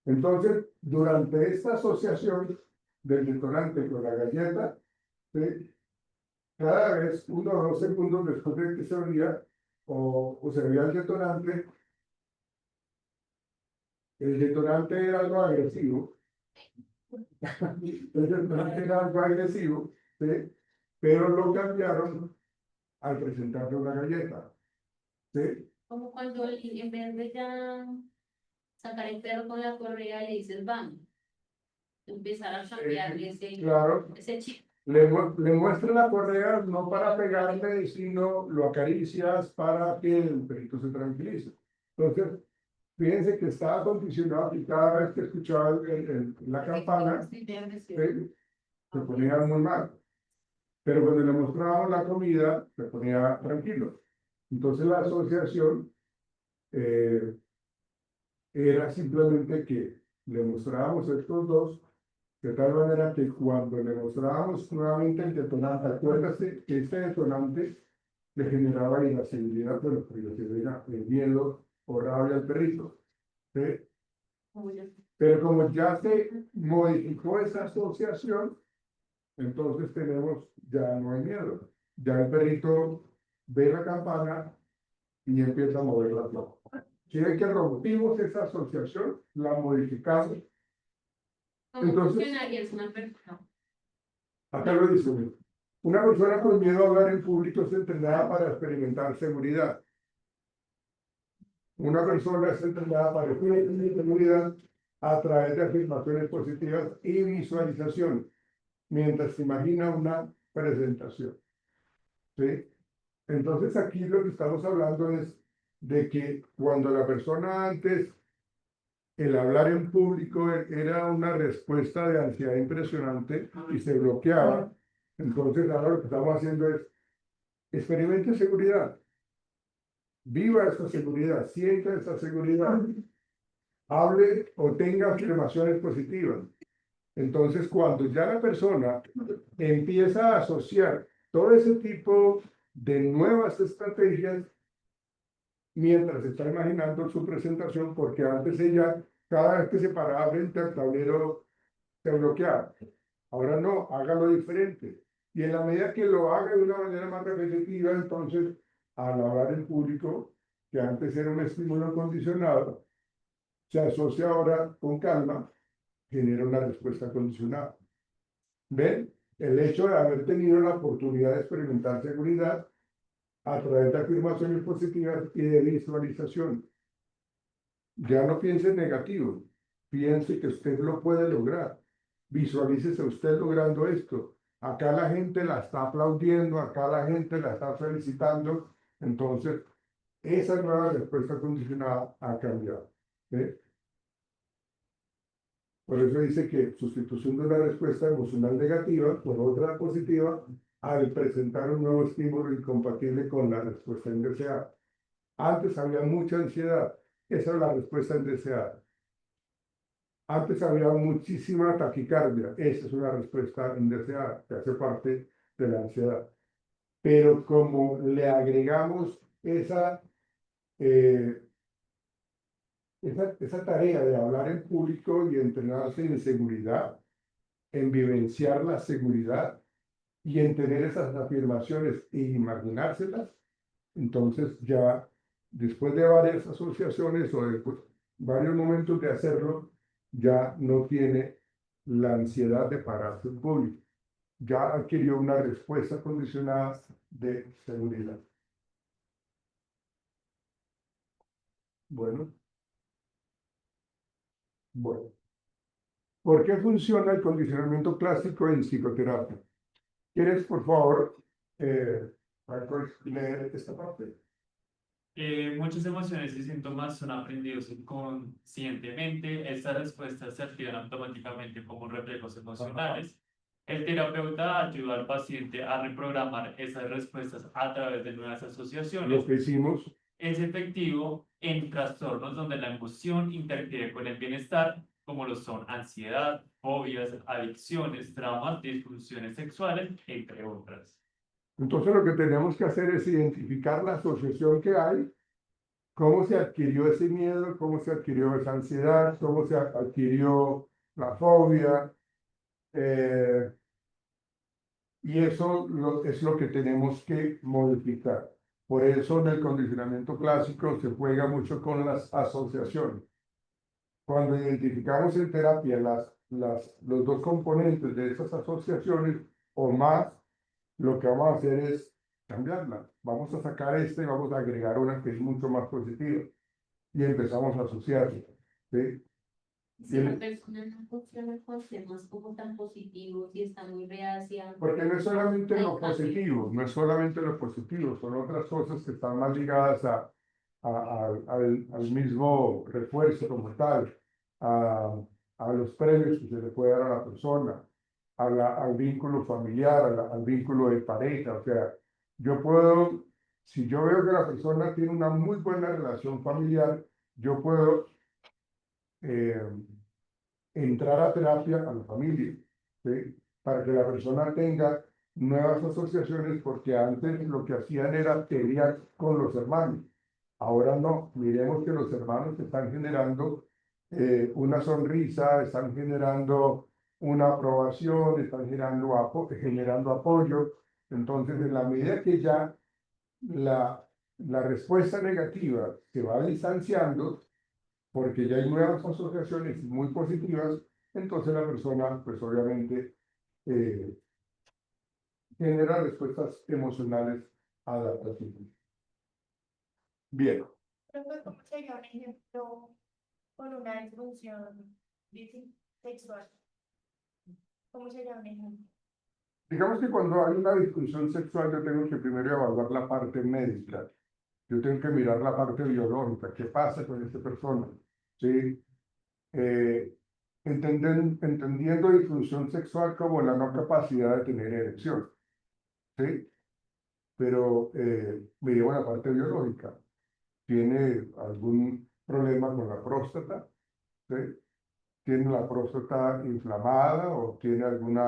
Entonces, durante esta asociación del detonante con la galleta, ¿sí? Cada vez, 1 o 2 segundos después de que se oía o se veía el detonante era algo agresivo. El detonante era algo agresivo, ¿sí? Pero lo cambiaron al presentarle una galleta, ¿sí? Como cuando en vez de ya sacar el perro con la correa le dices vamos. Empezar a cambiarle Claro, ese chip. le muestra la correa no para pegarle, sino lo acaricias para que el perrito se tranquilice. Entonces, fíjense que estaba condicionado y cada vez que escuchaba la campana, se ponía muy mal. Pero cuando le mostrábamos la comida, se ponía tranquilo. Entonces la asociación era simplemente que le mostrábamos estos dos, de tal manera que cuando le mostrábamos nuevamente el detonante, acuérdate que este detonante le generaba irascibilidad, pero irascibilidad, el miedo o rabia al perrito, ¿sí? Pero como ya se modificó esa asociación, entonces ya no hay miedo. Ya el perrito ve la campana y empieza a mover la flor. Quiere que rompimos esa asociación, la modificamos. ¿Cómo Entonces, funcionaría es una persona? acá lo dice, una persona con miedo a hablar en público es entrenada para experimentar seguridad. Una persona es entrenada para experimentar seguridad a través de afirmaciones positivas y visualización, mientras se imagina una presentación, ¿sí? Entonces aquí lo que estamos hablando es de que cuando la persona antes, el hablar en público era una respuesta de ansiedad impresionante y se bloqueaba, entonces ahora lo que estamos haciendo es experimente seguridad, viva esa seguridad, sienta esa seguridad, hable o tenga afirmaciones positivas. Entonces, cuando ya la persona empieza a asociar todo ese tipo de nuevas estrategias, mientras está imaginando su presentación, porque antes ella, cada vez que se paraba frente al tablero, se bloqueaba. Ahora no, hágalo diferente. Y en la medida que lo haga de una manera más repetitiva, entonces, al hablar en público, que antes era un estímulo condicionado, se asocia ahora con calma, genera una respuesta condicionada. ¿Ven? El hecho de haber tenido la oportunidad de experimentar seguridad a través de afirmaciones positivas y de visualización. Ya no piense en negativo, piense que usted lo puede lograr. Visualícese usted logrando esto. Acá la gente la está aplaudiendo, acá la gente la está felicitando. Entonces, esa nueva respuesta condicionada ha cambiado. ¿Ve? Por eso dice que sustitución de una respuesta emocional negativa por otra positiva al presentar un nuevo estímulo incompatible con la respuesta indeseada. Antes había mucha ansiedad, esa es la respuesta indeseada. Antes había muchísima taquicardia, esa es una respuesta indeseada, que hace parte de la ansiedad. Pero como le agregamos eh, esa tarea de hablar en público y entrenarse en seguridad, en vivenciar la seguridad y en tener esas afirmaciones e imaginárselas, entonces ya después de varias asociaciones o de varios momentos de hacerlo, ya no tiene la ansiedad de pararse en público. Ya adquirió una respuesta condicionada de seguridad. Bueno. Bueno. ¿Por qué funciona el condicionamiento clásico en psicoterapia? ¿Quieres, por favor, Marcos, leer esta parte? Muchas emociones y síntomas son aprendidos inconscientemente. Estas respuestas se activan automáticamente como reflejos emocionales. El terapeuta ayuda al paciente a reprogramar esas respuestas a través de nuevas asociaciones. Lo que hicimos. Es efectivo en trastornos donde la emoción interfiere con el bienestar, como lo son ansiedad, fobias, adicciones, traumas, disfunciones sexuales, entre otras. Entonces lo que tenemos que hacer es identificar la asociación que hay, cómo se adquirió ese miedo, cómo se adquirió esa ansiedad, cómo se adquirió la fobia, y eso es lo que tenemos que modificar. Por eso en el condicionamiento clásico se juega mucho con las asociaciones. Cuando identificamos en terapia los dos componentes de esas asociaciones o más, lo que vamos a hacer es cambiarla. Vamos a sacar esta y vamos a agregar una que es mucho más positiva. Y empezamos a asociarla. ¿Sí? Si la persona no funciona con temas como tan positivos y está muy reacia. Porque no es solamente lo positivo, no es solamente lo positivo, son otras cosas que están más ligadas al mismo refuerzo como tal, a los premios que se le puede dar a la persona, al vínculo familiar, al vínculo de pareja. O sea, yo puedo, si yo veo que la persona tiene una muy buena relación familiar, yo puedo entrar a terapia a la familia, ¿sí? Para que la persona tenga nuevas asociaciones, porque antes lo que hacían era pelear con los hermanos. Ahora no, miremos que los hermanos están generando una sonrisa, están generando una aprobación, están generando apoyo. Entonces, en la medida que ya la respuesta negativa se va distanciando, porque ya hay nuevas asociaciones muy positivas, entonces la persona, pues obviamente, eh, genera respuestas emocionales adaptativas. Bien. Profe, ¿cómo sería un ejemplo con una disfunción sexual? ¿Cómo sería un ejemplo? Digamos que cuando hay una disfunción sexual, yo tengo que primero evaluar la parte médica. Yo tengo que mirar la parte biológica. ¿Qué pasa con esta persona? ¿Sí? Entendiendo disfunción sexual como la no capacidad de tener erección. ¿Sí? Pero me llevo a la parte biológica. ¿Tiene algún problema con la próstata? ¿Sí? ¿Tiene la próstata inflamada o tiene algún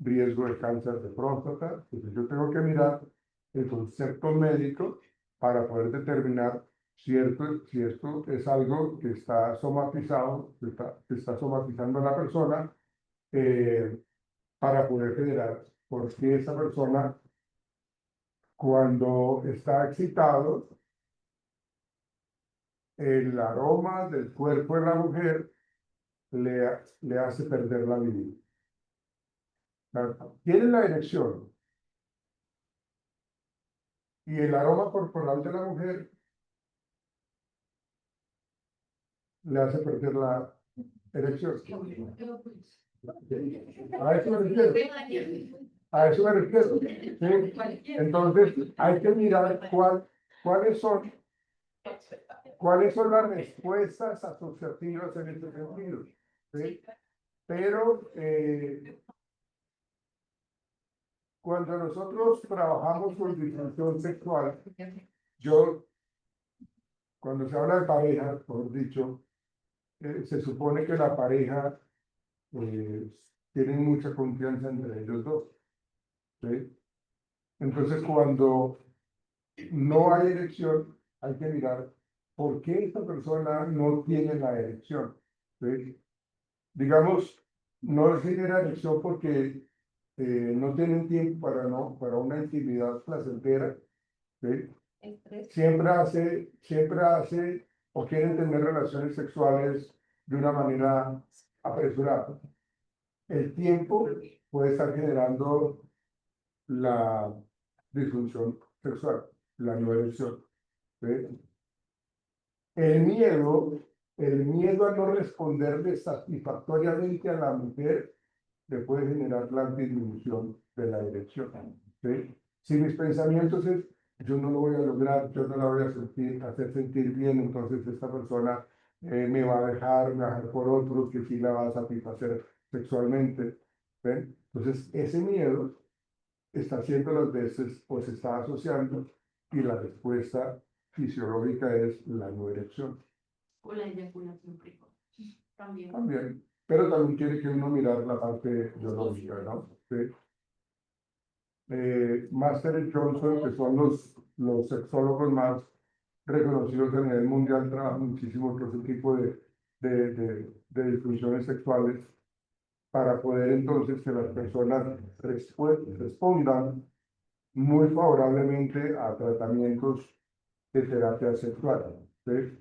riesgo de cáncer de próstata? Entonces yo tengo que mirar el concepto médico para poder determinar si esto es algo que está somatizado, que está somatizando a la persona, para poder generar, porque esa persona cuando está excitado, el aroma del cuerpo de la mujer le hace perder la libido. Tiene la erección y el aroma corporal de la mujer le hace perder la erección. A eso me refiero. A eso me refiero. ¿Sí? Entonces, hay que mirar cuáles son las respuestas asociativas en este sentido. ¿Sí? Pero cuando nosotros trabajamos con disfunción sexual, cuando se habla de pareja, por dicho, se supone que la pareja tiene mucha confianza entre ellos dos. ¿Sí? Entonces, cuando no hay erección, hay que mirar por qué esta persona no tiene la erección. ¿Sí? Digamos, no genera erección porque no tienen tiempo para una intimidad placentera. ¿Sí? Siempre hace o quieren tener relaciones sexuales de una manera apresurada. El tiempo puede estar generando la disfunción sexual, la no erección. ¿Sí? El miedo a no responderle satisfactoriamente a la mujer le puede generar la disminución de la erección. ¿Sí? Si mis pensamientos es, yo no lo voy a lograr, yo no la voy a hacer sentir bien, entonces esta persona me va a dejar, por otro que sí la va a satisfacer sexualmente. ¿Ven? Entonces, ese miedo está haciendo las veces o se está asociando y la respuesta fisiológica es la no erección. O la eyaculación precoz. También. También, pero también tiene que uno mirar la parte biológica, ¿no? ¿Sí? Master y Johnson, que son los sexólogos más reconocidos a nivel mundial, trabajan muchísimo con ese tipo de disfunciones sexuales para poder entonces que las personas respondan muy favorablemente a tratamientos de terapia sexual. ¿Sí?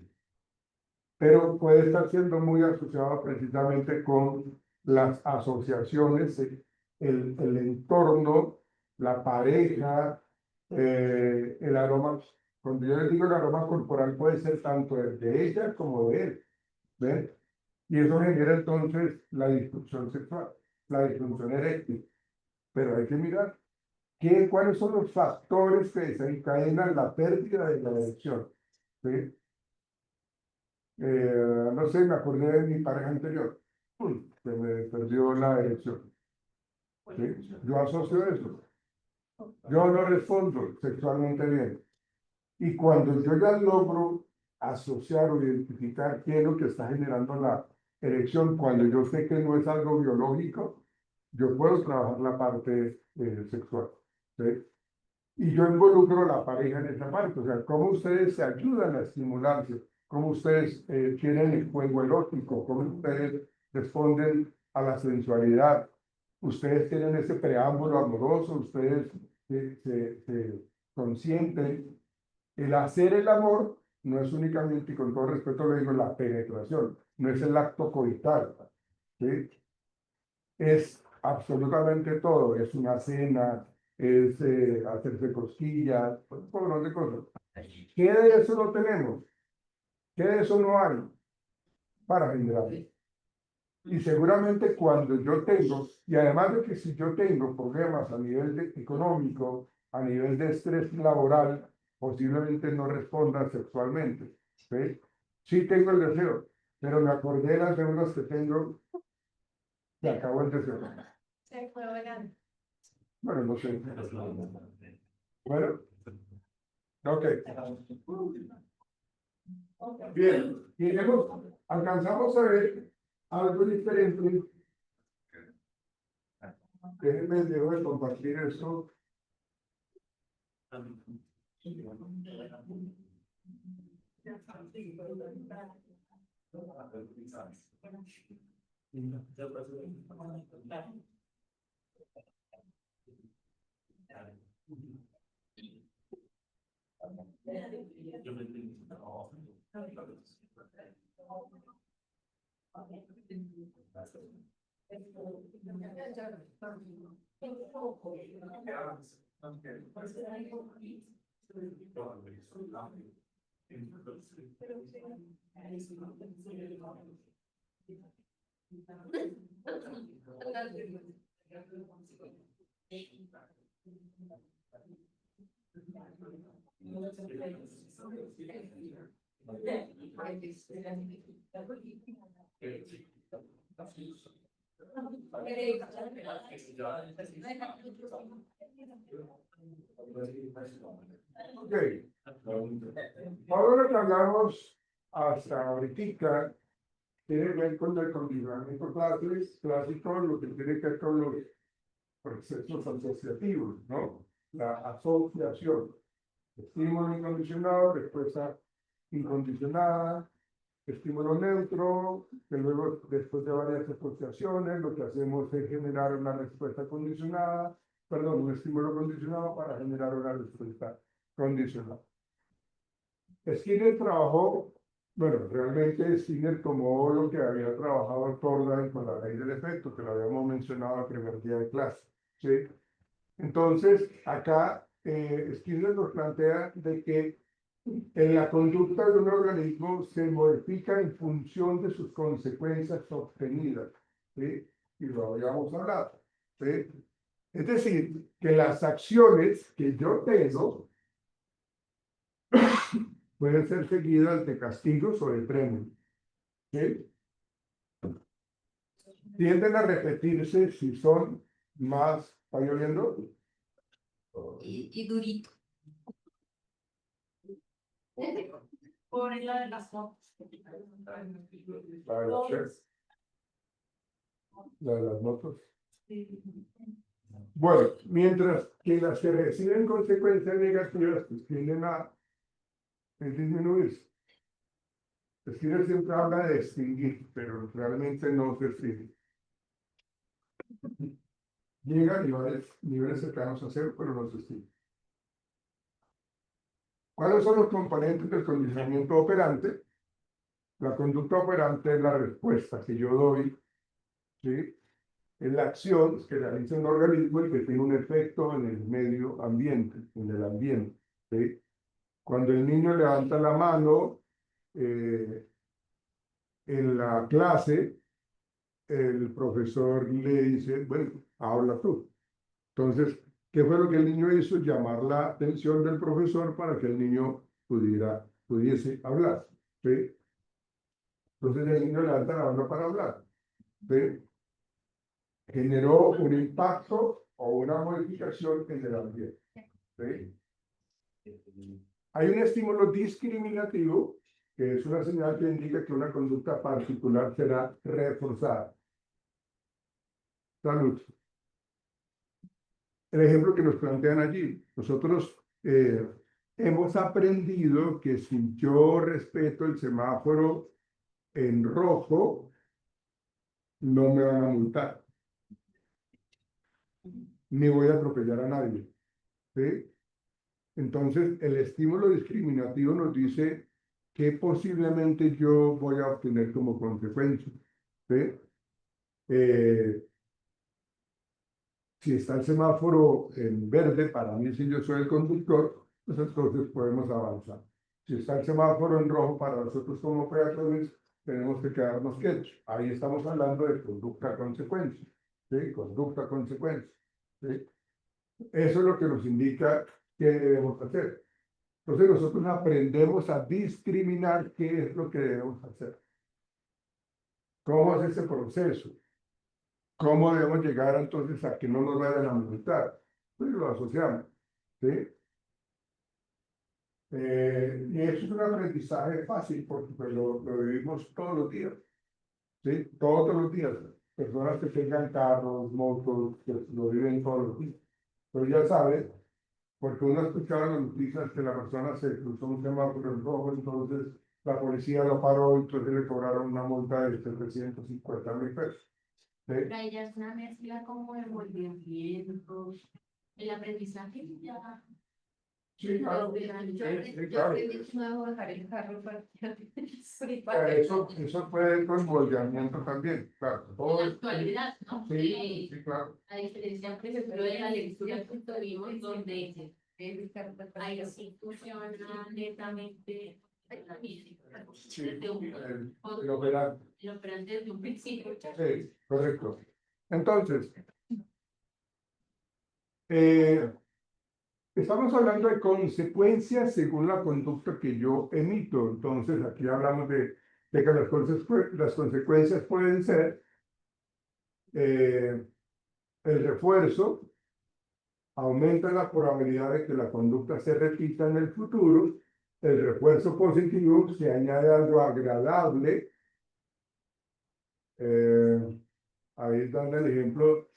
Pero puede estar siendo muy asociado precisamente con las asociaciones, el entorno, la pareja, el aroma. Cuando yo les digo el aroma corporal puede ser tanto el de ella como de él. ¿Ven? Y eso genera entonces la disfunción sexual, la disfunción eréctil. Pero hay que mirar cuáles son los factores que desencadenan la pérdida de la erección. ¿Sí? No sé, me acordé de mi pareja anterior, que me perdió la erección. ¿Sí? Yo asocio eso. Yo no respondo sexualmente bien. Y cuando yo ya logro asociar o identificar qué es lo que está generando la erección, cuando yo sé que no es algo biológico, yo puedo trabajar la parte sexual. ¿Sí? Y yo involucro a la pareja en esa parte, o sea, cómo ustedes se ayudan a estimularse, cómo ustedes tienen el juego erótico, cómo ustedes responden a la sensualidad, ustedes tienen ese preámbulo amoroso, ustedes se consienten. El hacer el amor no es únicamente, y con todo respeto le digo, la penetración, no es el acto coital, ¿sí? Es absolutamente todo, es una cena, es hacerse cosquillas, un montón de cosas. ¿Qué de eso no tenemos? ¿Qué de eso no hay para generar? Y seguramente cuando yo tengo, y además de que si yo tengo problemas a nivel económico, a nivel de estrés laboral, posiblemente no responda sexualmente. ¿Sí? Sí tengo el deseo, pero me acordé de las deudas que tengo, se acabó el deseo. Se fue volando. Bueno, no sé. Bueno, ok. Bien, y luego alcanzamos a ver algo diferente. Déjenme dejo de compartir esto. Ok. Ahora lo que hablamos hasta ahorita tiene que ver con el condicionamiento clásico, lo que tiene que ver con los procesos asociativos, ¿no? La asociación. Estímulo incondicionado, respuesta incondicionada, estímulo neutro, que luego, después de varias asociaciones, lo que hacemos es generar una respuesta condicionada, perdón, un estímulo condicionado para generar una respuesta condicionada. Skinner trabajó, bueno, realmente Skinner tomó lo que había trabajado Thorndike con la ley del efecto, que lo habíamos mencionado el primer día de clase, ¿sí? Entonces, acá Skinner nos plantea de que en la conducta de un organismo se modifica en función de sus consecuencias obtenidas, ¿sí? Y lo habíamos hablado, ¿sí? Es decir, que las acciones que yo tengo pueden ser seguidas de castigos o de premios, ¿sí? Tienden a repetirse si son más, ¿está lloviendo? Y durito. Por el lado de las fotos. La de las motos. Bueno, mientras que las que reciben consecuencias negativas pues, tienden a disminuirse. Skinner siempre habla de extinguir, pero realmente no se extingue. Llega a niveles cercanos a cero, pero no se extingue. ¿Cuáles son los componentes del condicionamiento operante? La conducta operante es la respuesta que yo doy, ¿sí? Es la acción que realiza un organismo y que tiene un efecto en el medio ambiente, en el ambiente, ¿sí? Cuando el niño levanta la mano en la clase, el profesor le dice, bueno, habla tú. Entonces, ¿qué fue lo que el niño hizo? Llamar la atención del profesor para que el niño pudiese hablar, ¿sí? Entonces el niño levanta la mano para hablar, ¿sí? Generó un impacto o una modificación en el ambiente, ¿sí? Hay un estímulo discriminativo, que es una señal que indica que una conducta particular será reforzada. Salud. El ejemplo que nos plantean allí, nosotros hemos aprendido que si yo respeto el semáforo en rojo, no me van a multar, ni voy a atropellar a nadie, ¿sí? Entonces, el estímulo discriminativo nos dice que posiblemente yo voy a obtener como consecuencia, ¿sí? Si está el semáforo en verde, para mí si yo soy el conductor, pues entonces podemos avanzar. Si está el semáforo en rojo, para nosotros como peatones, tenemos que quedarnos quietos. Ahí estamos hablando de conducta-consecuencia, ¿sí? Conducta-consecuencia, ¿sí? Eso es lo que nos indica qué debemos hacer. Entonces nosotros aprendemos a discriminar qué es lo que debemos hacer. ¿Cómo es ese proceso? ¿Cómo debemos llegar entonces a que no nos vayan a multar? Pues lo asociamos, ¿sí? Y eso es un aprendizaje fácil porque pues, lo vivimos todos los días, ¿sí? Todos los días. Personas que tengan carros, motos, que lo viven todos los días. Pero ya sabes, porque uno ha escuchado en las noticias que la persona se cruzó un semáforo en rojo, entonces la policía lo paró y entonces le cobraron una multa de 750.000 pesos. ¿Sí? Pero ella es una mezcla como de movimientos, el aprendizaje ya Sí, claro. Yo Sí, claro. aprendí que no debo dejar el carro para Eso puede ir con moldeamiento también, claro. En Todo la es- actualidad, ¿no? Sí, sí, claro. A diferencia, por ejemplo, de la lectura que tuvimos, donde ahí sí funciona netamente la física, Sí, desde un el operante. el operante desde un principio. Sí, correcto. Entonces, estamos hablando de consecuencias según la conducta que yo emito. Entonces, aquí hablamos de que las consecuencias pueden ser el refuerzo, aumenta la probabilidad de que la conducta se repita en el futuro. El refuerzo positivo se añade algo agradable. Ahí dan el ejemplo,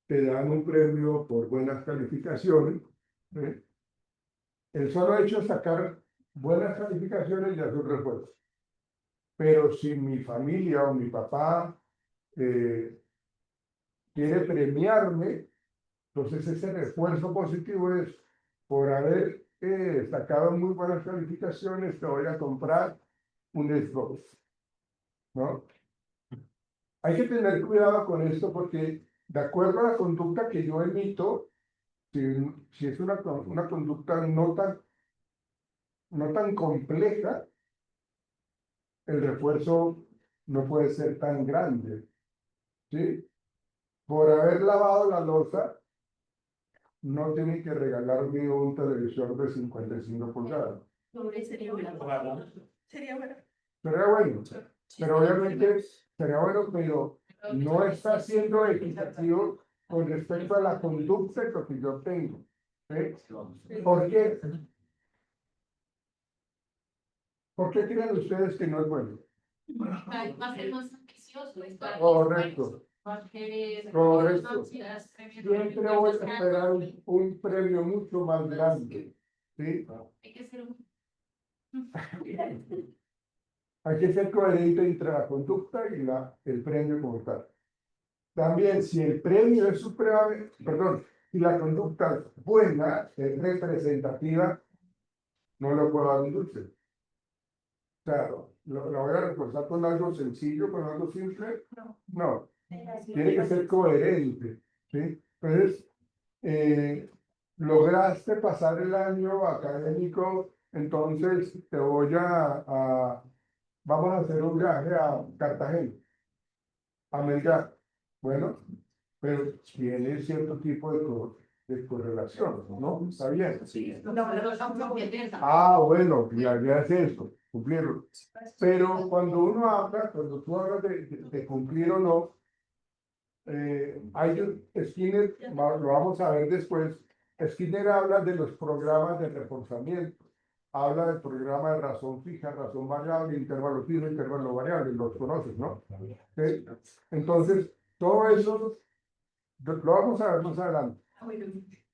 te dan un premio por buenas calificaciones. ¿Sí? El solo hecho de sacar buenas calificaciones ya es un refuerzo. Pero si mi familia o mi papá quiere premiarme, entonces ese refuerzo positivo es por haber sacado muy buenas calificaciones, te voy a comprar un Xbox, ¿no? Hay que tener cuidado con esto porque de acuerdo a la conducta que yo emito, si es una conducta no tan compleja, el refuerzo no puede ser tan grande, ¿sí? Por haber lavado la loza, no tiene que regalarme un televisor de 55 pulgadas. Sería bueno. Sería bueno. Sería bueno, pero obviamente sería bueno, pero no está siendo equitativo con respecto a la conducta que yo tengo. ¿Sí? ¿Por qué? ¿Por qué creen ustedes que no es bueno? Va a ser más ambicioso. Correcto, Va a querer correcto. más Siempre voy a esperar un premio mucho más grande. ¿Sí? Hay que ser un Hay que ser coherente entre la conducta y el premio como tal. También, si el premio es supremamente, perdón, si la conducta es buena, es representativa, no lo puedo dar un dulce. Claro, lo voy a reforzar con algo sencillo, con algo simple. No, tiene que ser coherente. ¿Sí? Entonces, lograste pasar el año académico, entonces vamos a hacer un viaje a Cartagena, a Melgar. Bueno, pero tiene cierto tipo de correlación, ¿no? Está bien. Ah, bueno, la idea es eso, cumplirlo. Pero cuando tú hablas de cumplir o no, Skinner, lo vamos a ver después, Skinner habla de los programas de reforzamiento, habla del programa de razón fija, razón variable, intervalo fijo, intervalo variable, los conoces, ¿no? ¿Sí? Entonces, todo eso lo vamos a ver más adelante.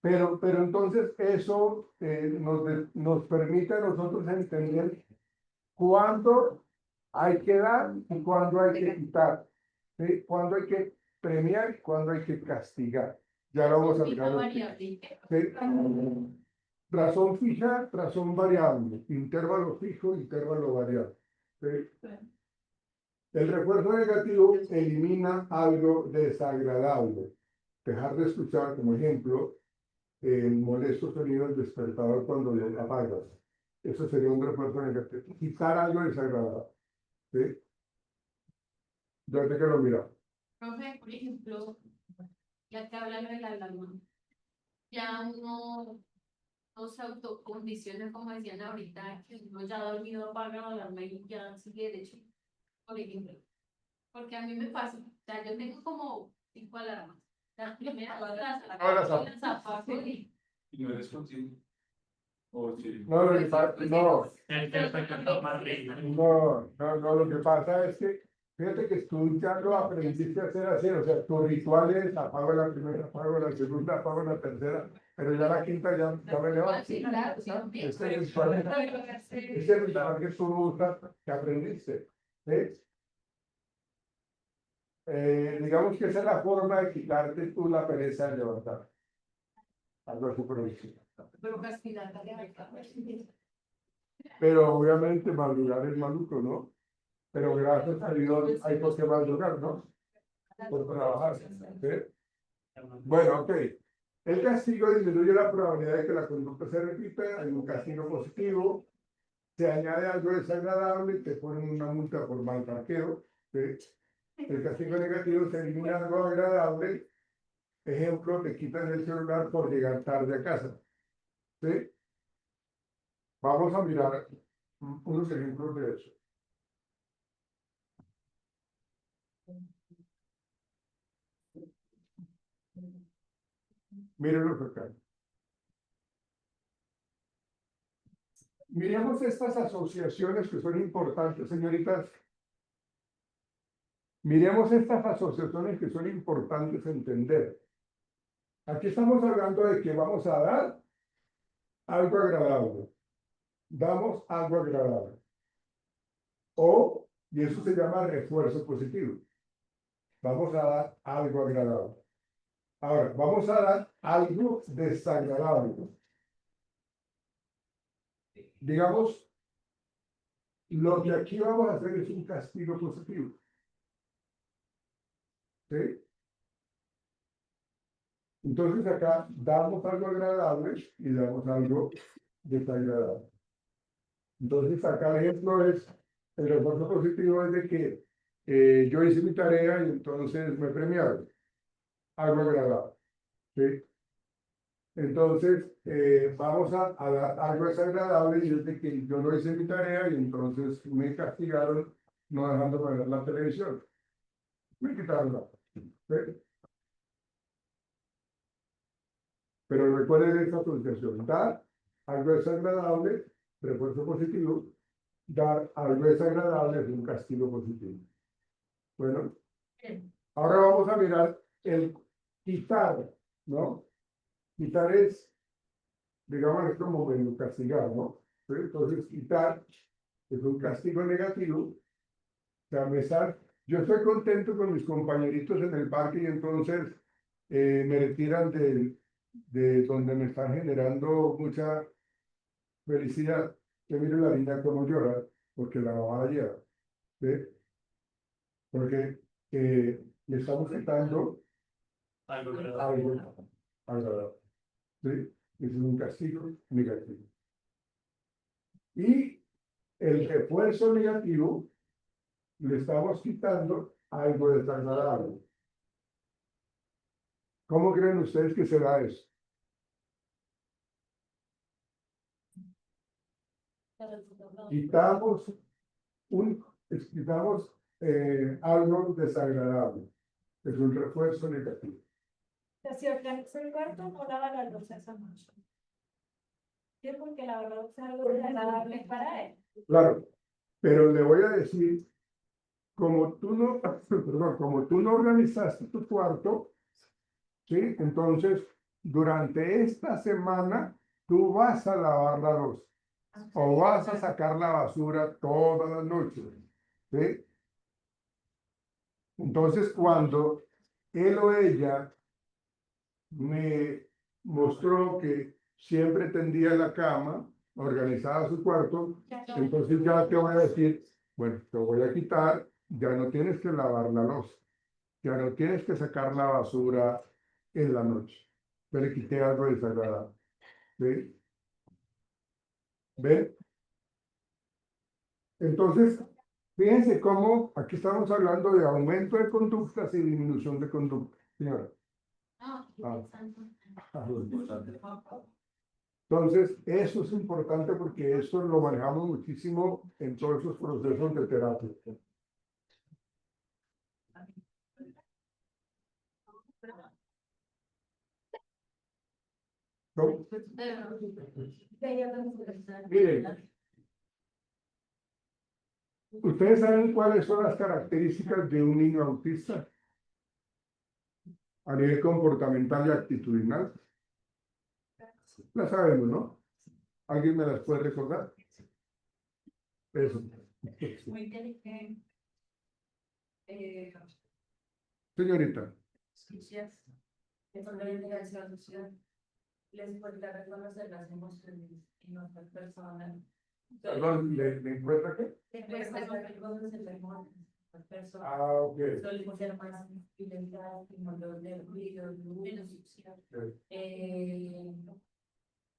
Pero entonces eso nos permite a nosotros entender cuándo hay que dar y cuándo hay que quitar, ¿sí? Cuándo hay que premiar y cuándo hay que castigar. Ya lo vamos a fija mirar. variable. ¿Sí? Razón fija, razón variable, intervalo fijo, intervalo variable. ¿Sí? El refuerzo negativo elimina algo desagradable. Dejar de escuchar, como ejemplo, el molesto sonido del despertador cuando lo apagas. Eso sería un refuerzo negativo. Quitar algo desagradable. ¿Sí? Yo sé que lo mira. Profe, por ejemplo, ya que hablan de la alarma, ya uno no se autocondiciona, como decían ahorita, que uno ya ha dormido, apaga la alarma y ya sigue derecho, por ejemplo. Porque a mí me pasa, o sea, yo tengo como 5 alarmas. Las primeras las apago y Y no eres consciente. O sí. No, lo que pasa, no, El que está más rico. lo que pasa es que, fíjate que tú ya lo aprendiste a hacer así, o sea, tu ritual es apago la primera, apago la segunda, apago la tercera, pero ya la quinta ya me levanto. sí, claro, sí, Este es el ritual que tú usas, que aprendiste. ¿Sí? Digamos que esa es la forma de quitarte tú la pereza de levantar. Algo así por el estilo. Pero castigar Pero obviamente madrugar es maluco, ¿no? Pero gracias a Dios hay por qué madrugar, ¿no? Por trabajar. ¿Sí? Bueno, ok. El castigo disminuye la probabilidad de que la conducta se repita. Hay un castigo positivo. Se añade algo desagradable, te ponen una multa por mal parqueo. ¿Sí? El castigo negativo se elimina algo agradable. Ejemplo, te quitan el celular por llegar tarde a casa. ¿Sí? Vamos a mirar unos ejemplos de eso. Mírenlo acá. Miremos estas asociaciones que son importantes, señoritas. Miremos estas asociaciones que son importantes entender. Aquí estamos hablando de que vamos a dar algo agradable. Damos algo agradable. Y eso se llama refuerzo positivo. Vamos a dar algo agradable. Ahora, vamos a dar algo desagradable. Digamos, lo que aquí vamos a hacer es un castigo positivo. ¿Sí? Entonces acá damos algo agradable y damos algo desagradable. Entonces acá el ejemplo es, el refuerzo positivo es de que yo hice mi tarea y entonces me premiaron. Algo agradable. ¿Sí? Entonces vamos a dar algo desagradable y es de que yo no hice mi tarea y entonces me castigaron no dejándome ver la televisión. Me quitaron la. ¿Sí? Pero recuerden esta asociación, dar algo desagradable, refuerzo positivo, dar algo desagradable es un castigo positivo. Bueno, ahora vamos a mirar el quitar, ¿no? Quitar es, digamos, es como medio castigar, ¿no? ¿Sí? Entonces, quitar es un castigo negativo. O sea, yo estoy contento con mis compañeritos en el parque y entonces me retiran de donde me están generando mucha felicidad. Que mire la niña como llora, porque la mamá la lleva. ¿Sí? Porque le estamos quitando Algo algo agradable. ¿Sí? Es un castigo negativo. Y el refuerzo negativo le estamos quitando algo desagradable. ¿Cómo creen ustedes que será eso? Quitamos quitamos algo desagradable. Es un refuerzo negativo. Si organiza el cuarto, no lava la loza esa noche. Sí, porque la verdad es algo desagradable para él. Claro, pero le voy a decir, como tú no, perdón, como tú no organizaste tu cuarto, ¿sí? Entonces, durante esta semana, tú vas a lavar la loza o vas a sacar la basura todas las noches, ¿sí? Entonces, cuando él o ella me mostró que siempre tendía la cama, organizaba su cuarto, entonces ya te voy a decir, bueno, te voy a quitar, ya no tienes que lavar la loza, ya no tienes que sacar la basura en la noche. Yo le quité algo desagradable. ¿Sí? ¿Ven? Entonces, fíjense cómo aquí estamos hablando de aumento de conductas y disminución de conductas. Señora. Ah, Entonces, eso es importante porque eso lo manejamos muchísimo en todos esos procesos de terapia. ¿No? Miren, ¿ustedes saben cuáles son las características de un niño autista a nivel comportamental y actitudinal? Las sabemos, ¿no? ¿Alguien me las puede recordar? Eso. Muy inteligente. Señorita. Escuchas. Es una inteligencia social. les cuesta reconocer las emociones en otras personas. Perdón, ¿le encuentra qué? Les cuesta reconocer las emociones en otras personas. Ah, ok. Suelen ser más violentas, como los nervios, menos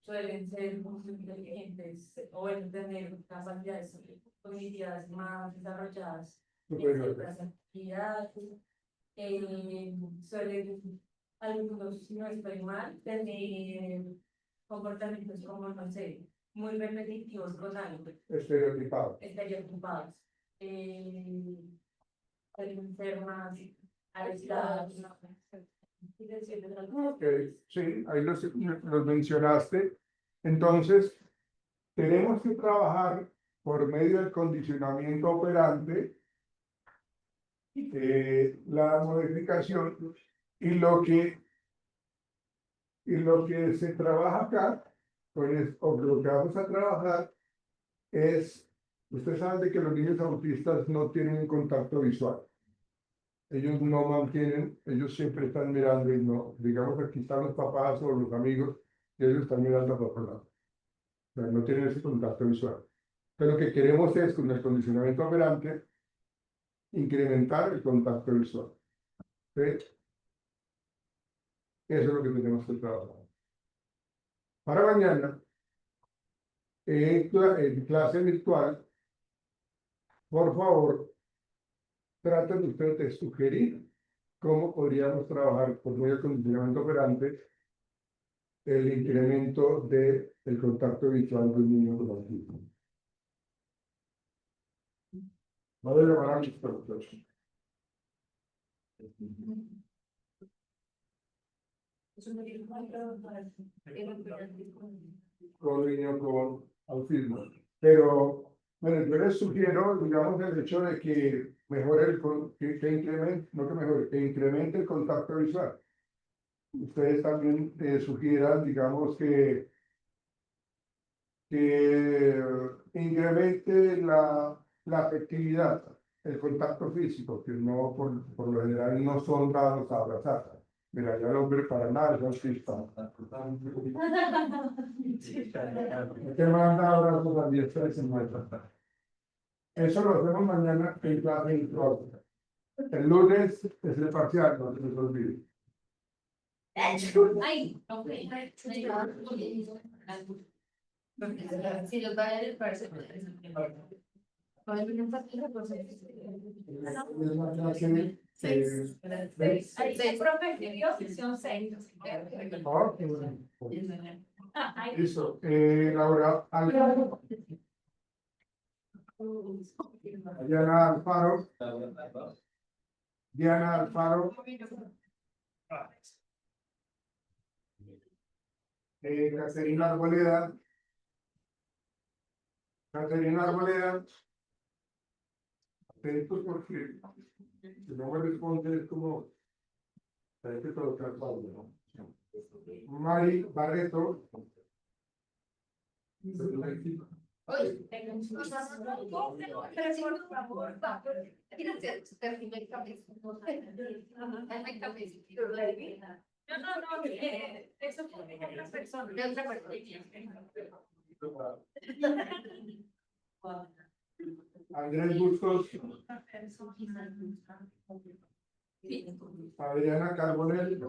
suelen ser muy inteligentes o bueno, tener capacidades cognitivas más desarrolladas en Superior. ciertas actividades. Suelen, algunos, si no estoy mal, tener comportamientos como, no sé, muy repetitivos con algo, Estereotipado. estereotipados. Suelen ser más aislados. Ok, sí, ahí los mencionaste. Entonces, tenemos que trabajar por medio del condicionamiento operante, la modificación y lo que se trabaja acá, pues, o lo que vamos a trabajar es, usted sabe que los niños autistas no tienen contacto visual. Ellos no mantienen, ellos siempre están mirando y no, digamos que aquí están los papás o los amigos, y ellos están mirando a otro lado. O sea, no tienen ese contacto visual. Pero lo que queremos es, con el condicionamiento operante, incrementar el contacto visual. ¿Sí? Eso es lo que tenemos que trabajar. Para mañana, en clase virtual, por favor, traten ustedes de sugerir cómo podríamos trabajar por medio del condicionamiento operante el incremento del contacto visual del niño con autismo. Voy a llamar a mis profesores. Con niños con autismo. Pero, bueno, yo les sugiero, digamos, el hecho de que mejore que incremente, no que mejore, que incremente el contacto visual. Ustedes también sugieran, digamos, que incremente la afectividad, el contacto físico, que no, por lo general no son dados a abrazar. Mira, ya el hombre para nada es autista. Te manda abrazos a diestra y siniestra. Eso lo hacemos mañana en clase de informática. El lunes es el parcial, no se les olvide. Ay, no, si los va a ir parece. Es una clase, Seis, profe, escribió sección 6. oh, qué bueno. Listo. Laura, Diana Alfaro, Diana Alfaro, Caterina Arboleda, Caterina Arboleda, atentos porque si no me responde es como, hay que colocar pausa, ¿no? Mari Barreto, Eso fue de otra persona. De otra Andrés Bustos, Adriana Carbonell,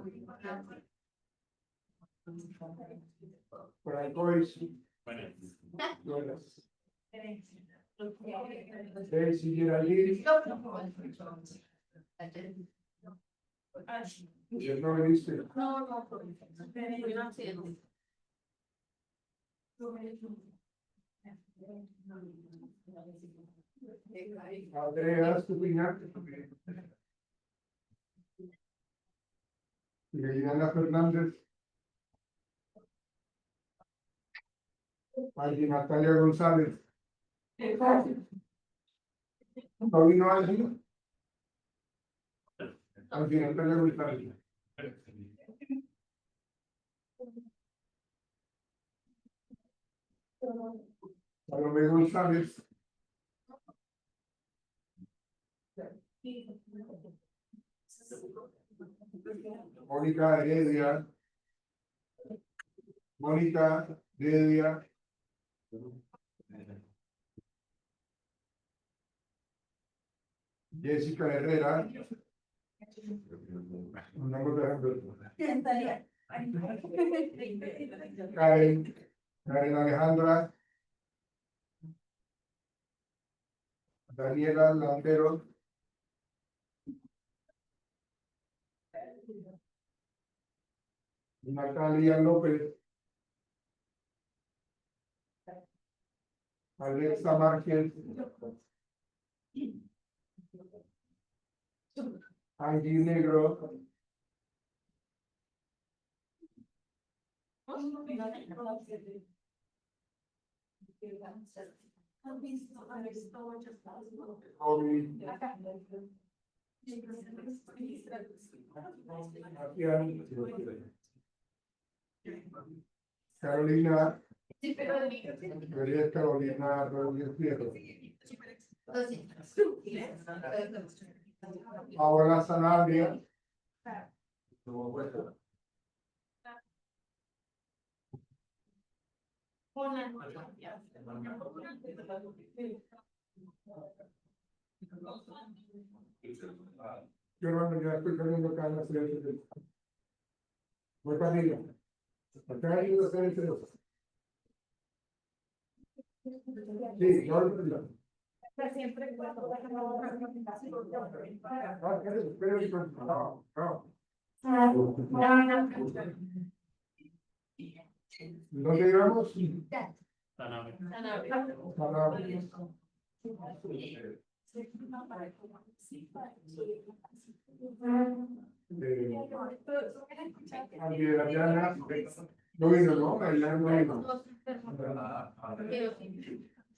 Francois, Daisy Geraldine, ¿ya no me viste? Andrea Estupiñán, Liliana Fernández, Maggie Natalia González, Paulino Ángel, Maggie Natalia González. Salomé González, Mónica Heredia, Mónica, Lidia, Jessica Herrera, andamos dejando. Karen, Karen Alejandra, Daniela Landero, Natalia López, Alexa Márquez, Angie Negro, Obi, Sebastián, Carolina, María Carolina Rodríguez Prieto, Paola Sanabria, yo hermano ya estoy saliendo acá en la ciudad de voy para arriba. Acá hay una serie de cosas. Sí, yo lo Siempre no, no. ¿Dónde íbamos? Sanabria. Adriana, no vino, ¿no? Adriana no vino.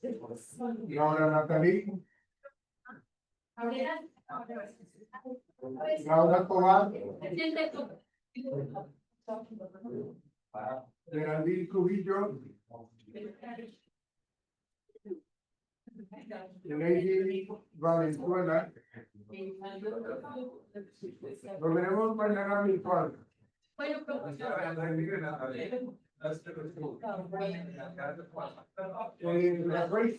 Laura Natalie, Laura Tobar, Geraldine Cubillo, Lady Valenzuela. Nos veremos mañana virtual. Bueno, La Grace.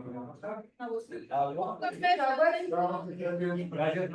Gracias,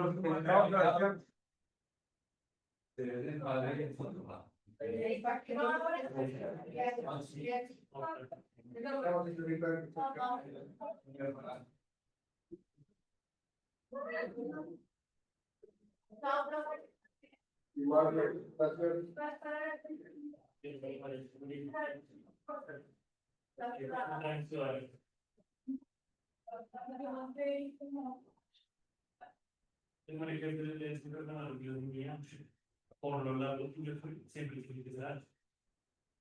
Tengo un ejemplo de esto, por lo largo, siempre fui que